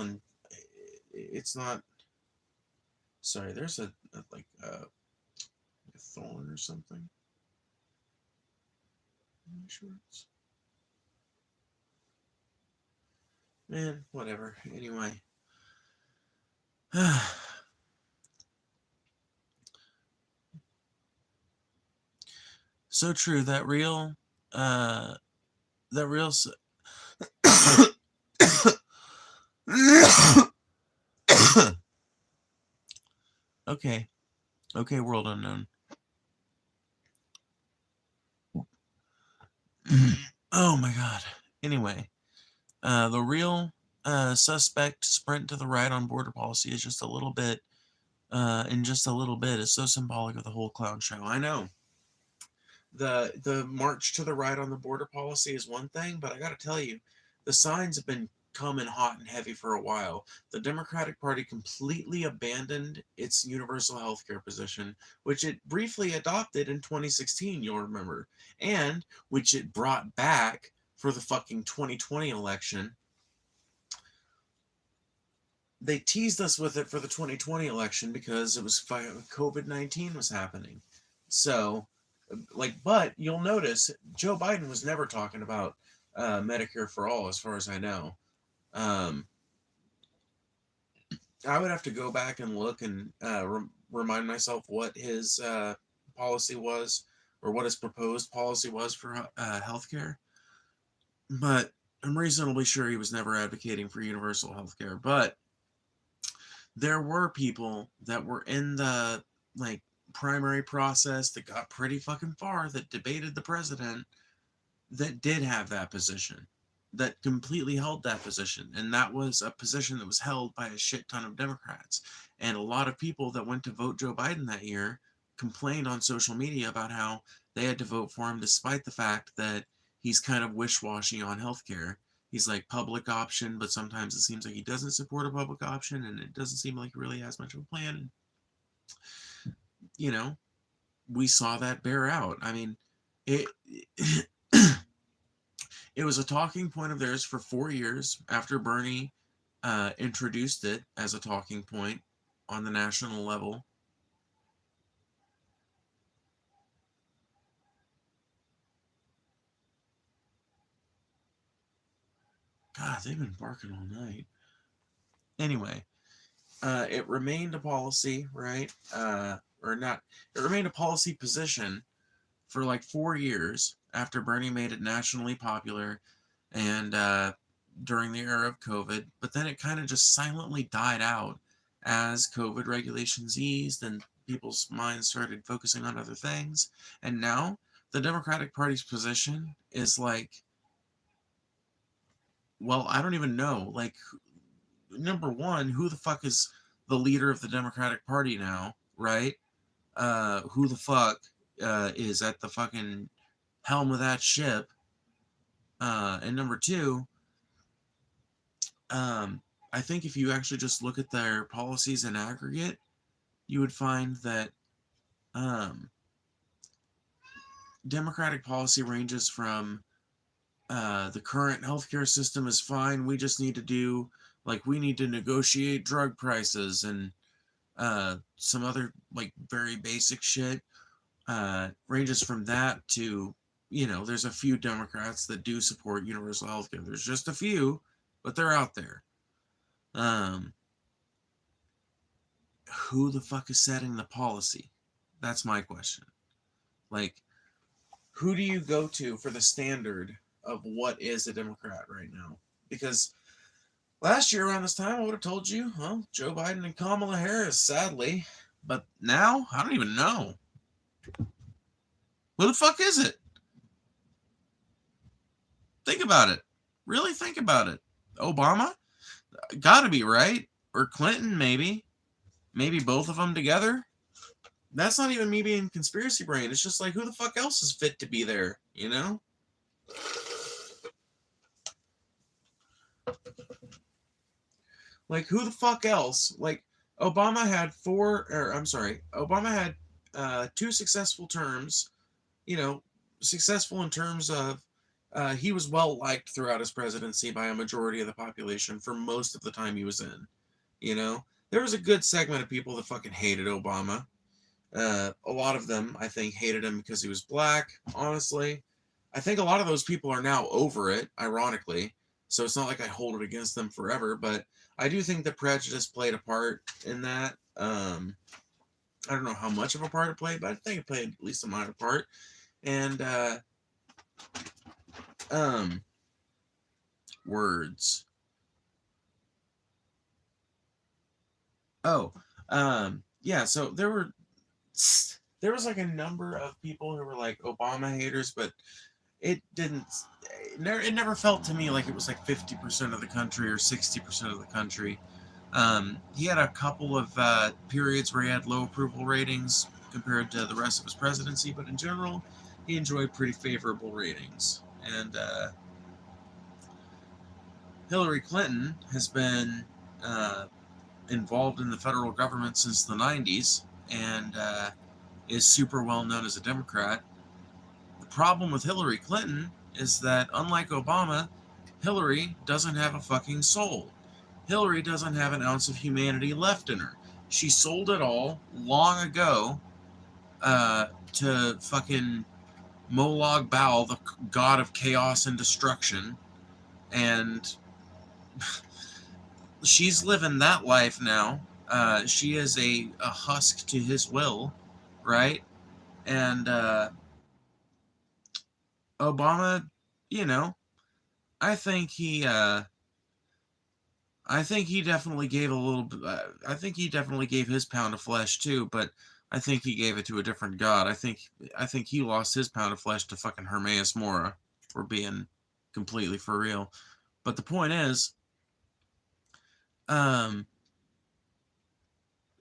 it's not. Sorry, there's a thorn or something. Shorts. Man, whatever. Anyway. So true. That real Okay. Okay, world unknown. Oh my god. Anyway, the real suspect sprint to the right on border policy is just a little bit, is so symbolic of the whole clown show. I know. The march to the right on the border policy is one thing, but I gotta tell you, the signs have been coming hot and heavy for a while. The Democratic Party completely abandoned its universal health care position, which it briefly adopted in 2016, you'll remember, and which it brought back for the fucking 2020 election. They teased us with it for the 2020 election because it was COVID-19 was happening. So, but you'll notice Joe Biden was never talking about Medicare for all, as far as I know. I would have to go back and look and remind myself what his policy was, or what his proposed policy was for healthcare. But I'm reasonably sure he was never advocating for universal healthcare. But there were people that were in the primary process that got pretty fucking far, that debated the president, that did have that position, that completely held that position. And that was a position that was held by a shit ton of Democrats. And a lot of people that went to vote Joe Biden that year complained on social media about how they had to vote for him despite the fact that he's kind of wish-washy on healthcare. He's like public option, but sometimes it seems like he doesn't support a public option, and it doesn't seem like he really has much of a plan. You know, we saw that bear out. I mean, it was a talking point of theirs for 4 years after Bernie introduced it as a talking point on the national level. God, they've been barking all night. Anyway, it remained a policy, right? Or not, it remained a policy position for like 4 years after Bernie made it nationally popular and during the era of COVID. But then it kind of just silently died out as COVID regulations eased and people's minds started focusing on other things. And now the Democratic Party's position is like, well, I don't even know. Like, number one, who the fuck is the leader of the Democratic Party now, right? Who the fuck is at the fucking helm of that ship? And number two, I think if you actually just look at their policies in aggregate, you would find that Democratic policy ranges from the current healthcare system is fine. We just need to do, like, we need to negotiate drug prices and some other, like, very basic shit. Ranges from that to, there's a few Democrats that do support universal healthcare. There's just a few, but they're out there. Who the fuck is setting the policy? That's my question. Like, who do you go to for the standard of what is a Democrat right now? Because last year around this time, I would have told you, well, Joe Biden and Kamala Harris, sadly. But now, I don't even know. Who the fuck is it? Think about it. Really think about it. Obama? Gotta be, right? Or Clinton, maybe. Maybe both of them together. That's not even me being conspiracy brain. It's just like, who the fuck else is fit to be there, you know? Like, who the fuck else? Like, Obama had two successful terms, successful in terms of he was well liked throughout his presidency by a majority of the population for most of the time he was in. There was a good segment of people that fucking hated Obama. A lot of them, I think, hated him because he was black, honestly. I think a lot of those people are now over it, ironically. So it's not like I hold it against them forever, but I do think that prejudice played a part in that. I don't know how much of a part it played, but I think it played at least a minor part. And words. Yeah, so there was like a number of people who were like Obama haters, but it never felt to me like it was like 50% of the country or 60% of the country. He had a couple of periods where he had low approval ratings compared to the rest of his presidency, but in general, he enjoyed pretty favorable ratings. And Hillary Clinton has been involved in the federal government since the 90s and is super well known as a Democrat. The problem with Hillary Clinton is that, unlike Obama, Hillary doesn't have a fucking soul. Hillary doesn't have an ounce of humanity left in her. She sold it all long ago to fucking Molag Bal, the god of chaos and destruction, and she's living that life now. She is a husk to his will, right? And Obama, I think he definitely gave a little. I think he definitely gave his pound of flesh too, but I think he gave it to a different god. I think he lost his pound of flesh to fucking Hermaeus Mora, for being completely for real. But the point is,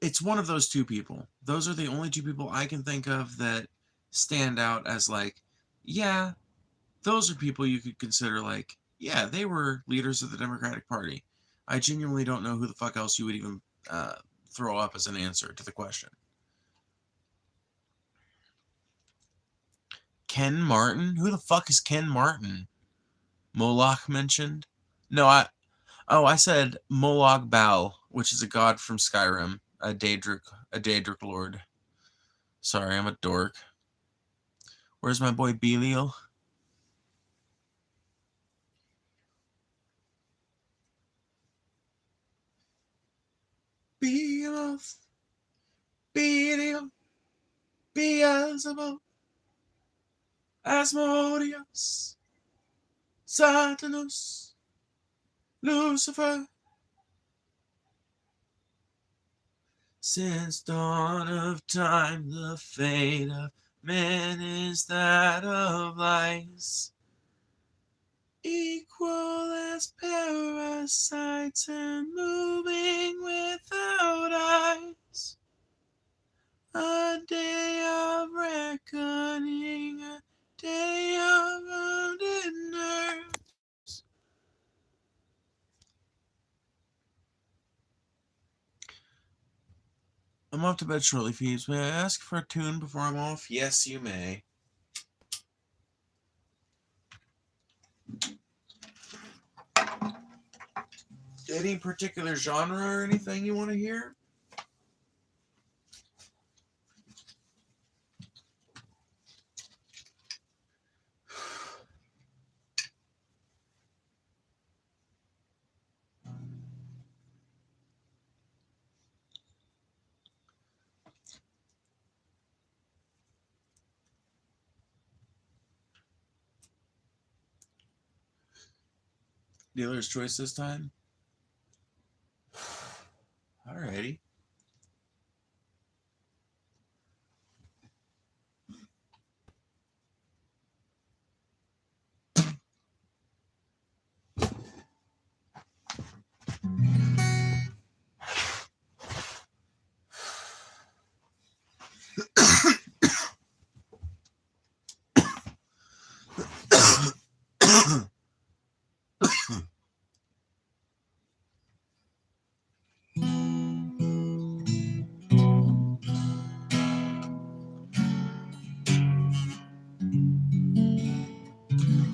it's one of those two people. Those are the only two people I can think of that stand out as like, yeah, those are people you could consider like, yeah, they were leaders of the Democratic Party. I genuinely don't know who the fuck else you would even throw up as an answer to the question. Ken Martin? Who the fuck is Ken Martin? Moloch mentioned? No, I said Molag Bal, which is a god from Skyrim, a Daedric lord. Sorry, I'm a dork. Where's my boy Belial? Belial, Beelzebub, Asmodeus, Satanus, Lucifer. Since dawn of time, the fate of man is that of lice, equal as parasites and moving without eyes. A day of reckoning, a day of wounded nerve. I'm off to bed shortly, Phoebes. May I ask for a tune before I'm off? Yes, you may. Any particular genre or anything you want to hear? Dealer's choice this time? Alrighty.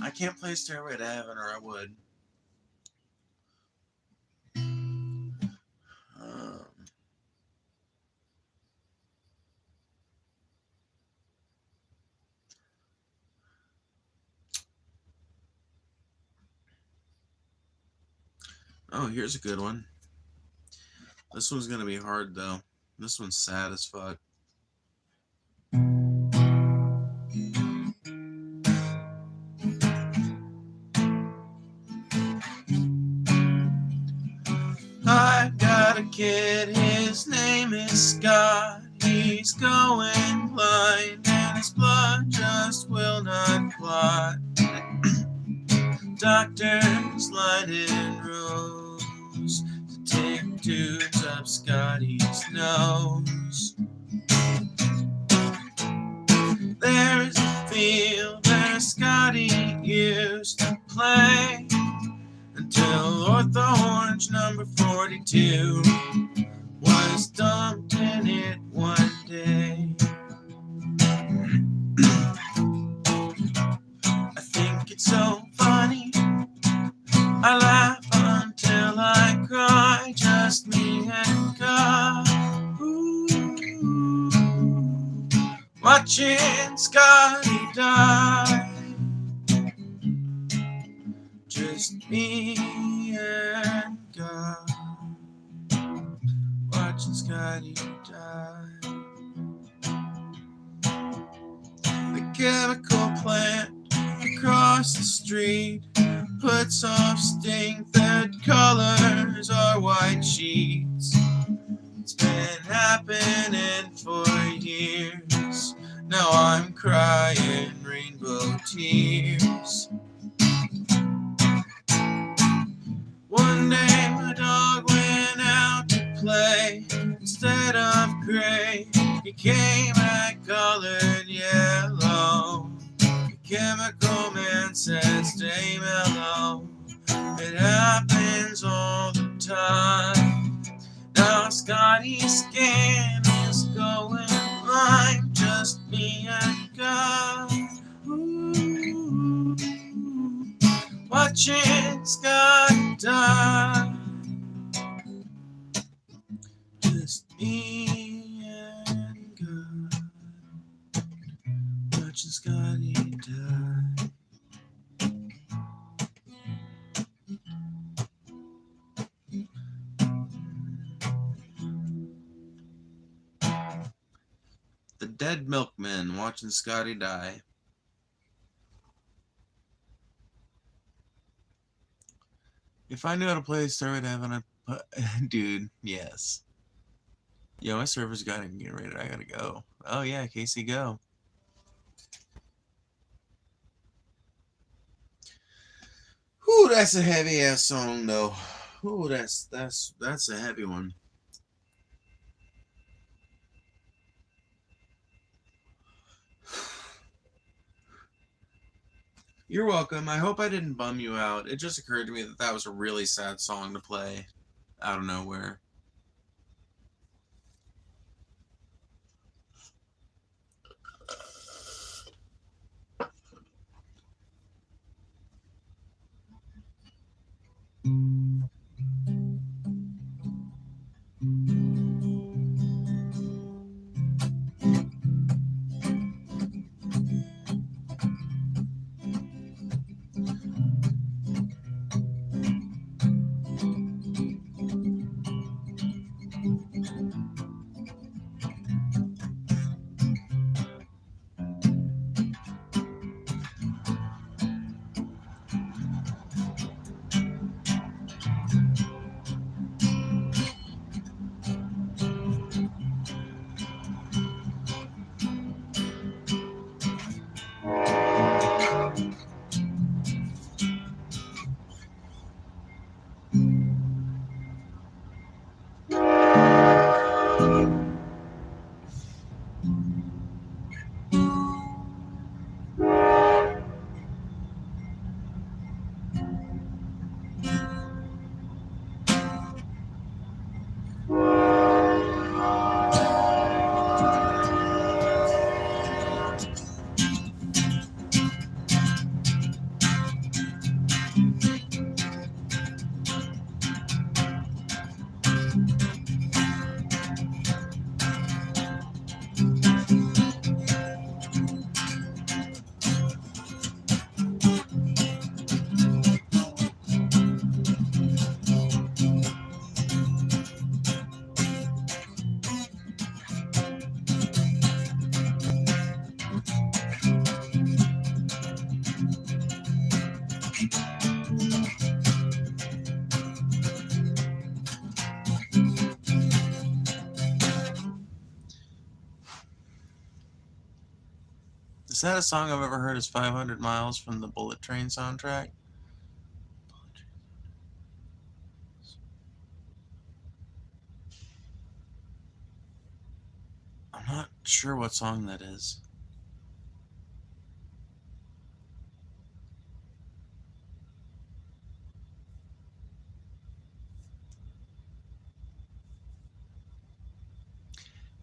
I can't play Stairway to Heaven, or I would. Oh, here's a good one. This one's gonna be hard, though. This one's sad as fuck. I've got a kid, his name is Scott. He's going blind, and his blood just will not clot. Doctors lining rows to take tubes up Scotty's nose. There's a field where Scotty used to play until Ortho-Orange number 42 was dumped in it one day. I think it's so funny, I laugh until I cry, just me and God. Ooh, watching Scotty die, just me and God, watching Scotty die. The chemical plant across the street puts off stink that colors our white sheets. It's been happening for years. Now I'm crying rainbow tears. One day my dog went out to play. Instead of gray, he came back colored yellow. The chemical man said, stay mellow. It happens all the time. Now Scotty's skin is going blind, just me and God. Ooh, watching Scott die, just me and God, watching Scotty die. The Dead Milkman, watching Scotty die. If I knew how to play Stairway to Heaven, dude, yes. Yo, my server's got to get rated. I gotta go. Oh yeah, Casey, go. Ooh, that's a heavy ass song though. Ooh, that's a heavy one. You're welcome. I hope I didn't bum you out. It just occurred to me that that was a really sad song to play out of nowhere. Is that a song I've ever heard? Is 500 Miles from the Bullet Train soundtrack? I'm not sure what song that is.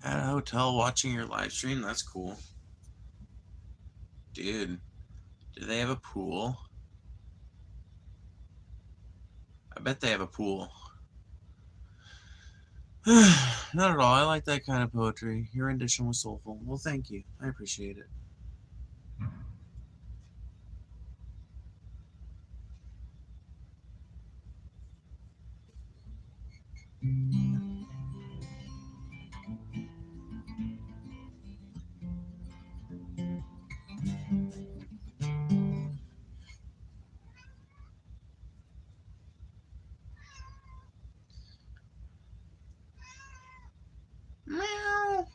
At a hotel watching your live stream? That's cool. Dude, do they have a pool? I bet they have a pool. Not at all. I like that kind of poetry. Your rendition was soulful. Well, thank you. I appreciate it. Meow.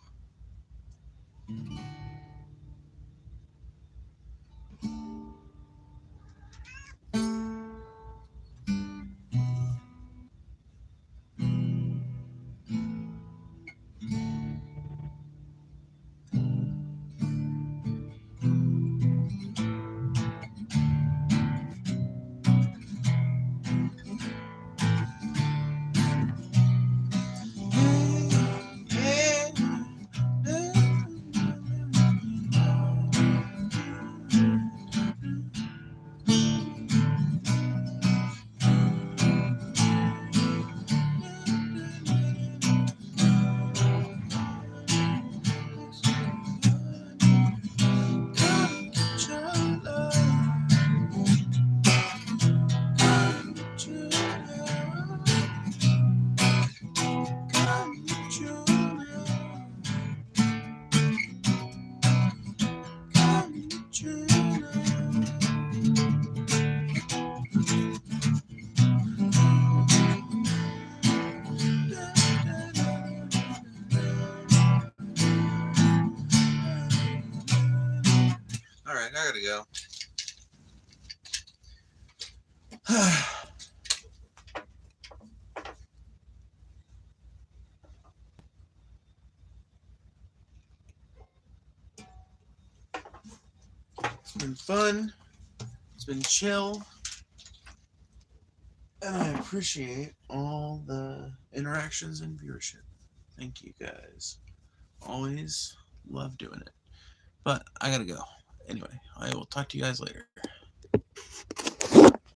Alright, I gotta go. It's been fun. It's been chill. And I appreciate all the interactions and viewership. Thank you guys. Always love doing it. But I gotta go. Anyway, I will talk to you guys later.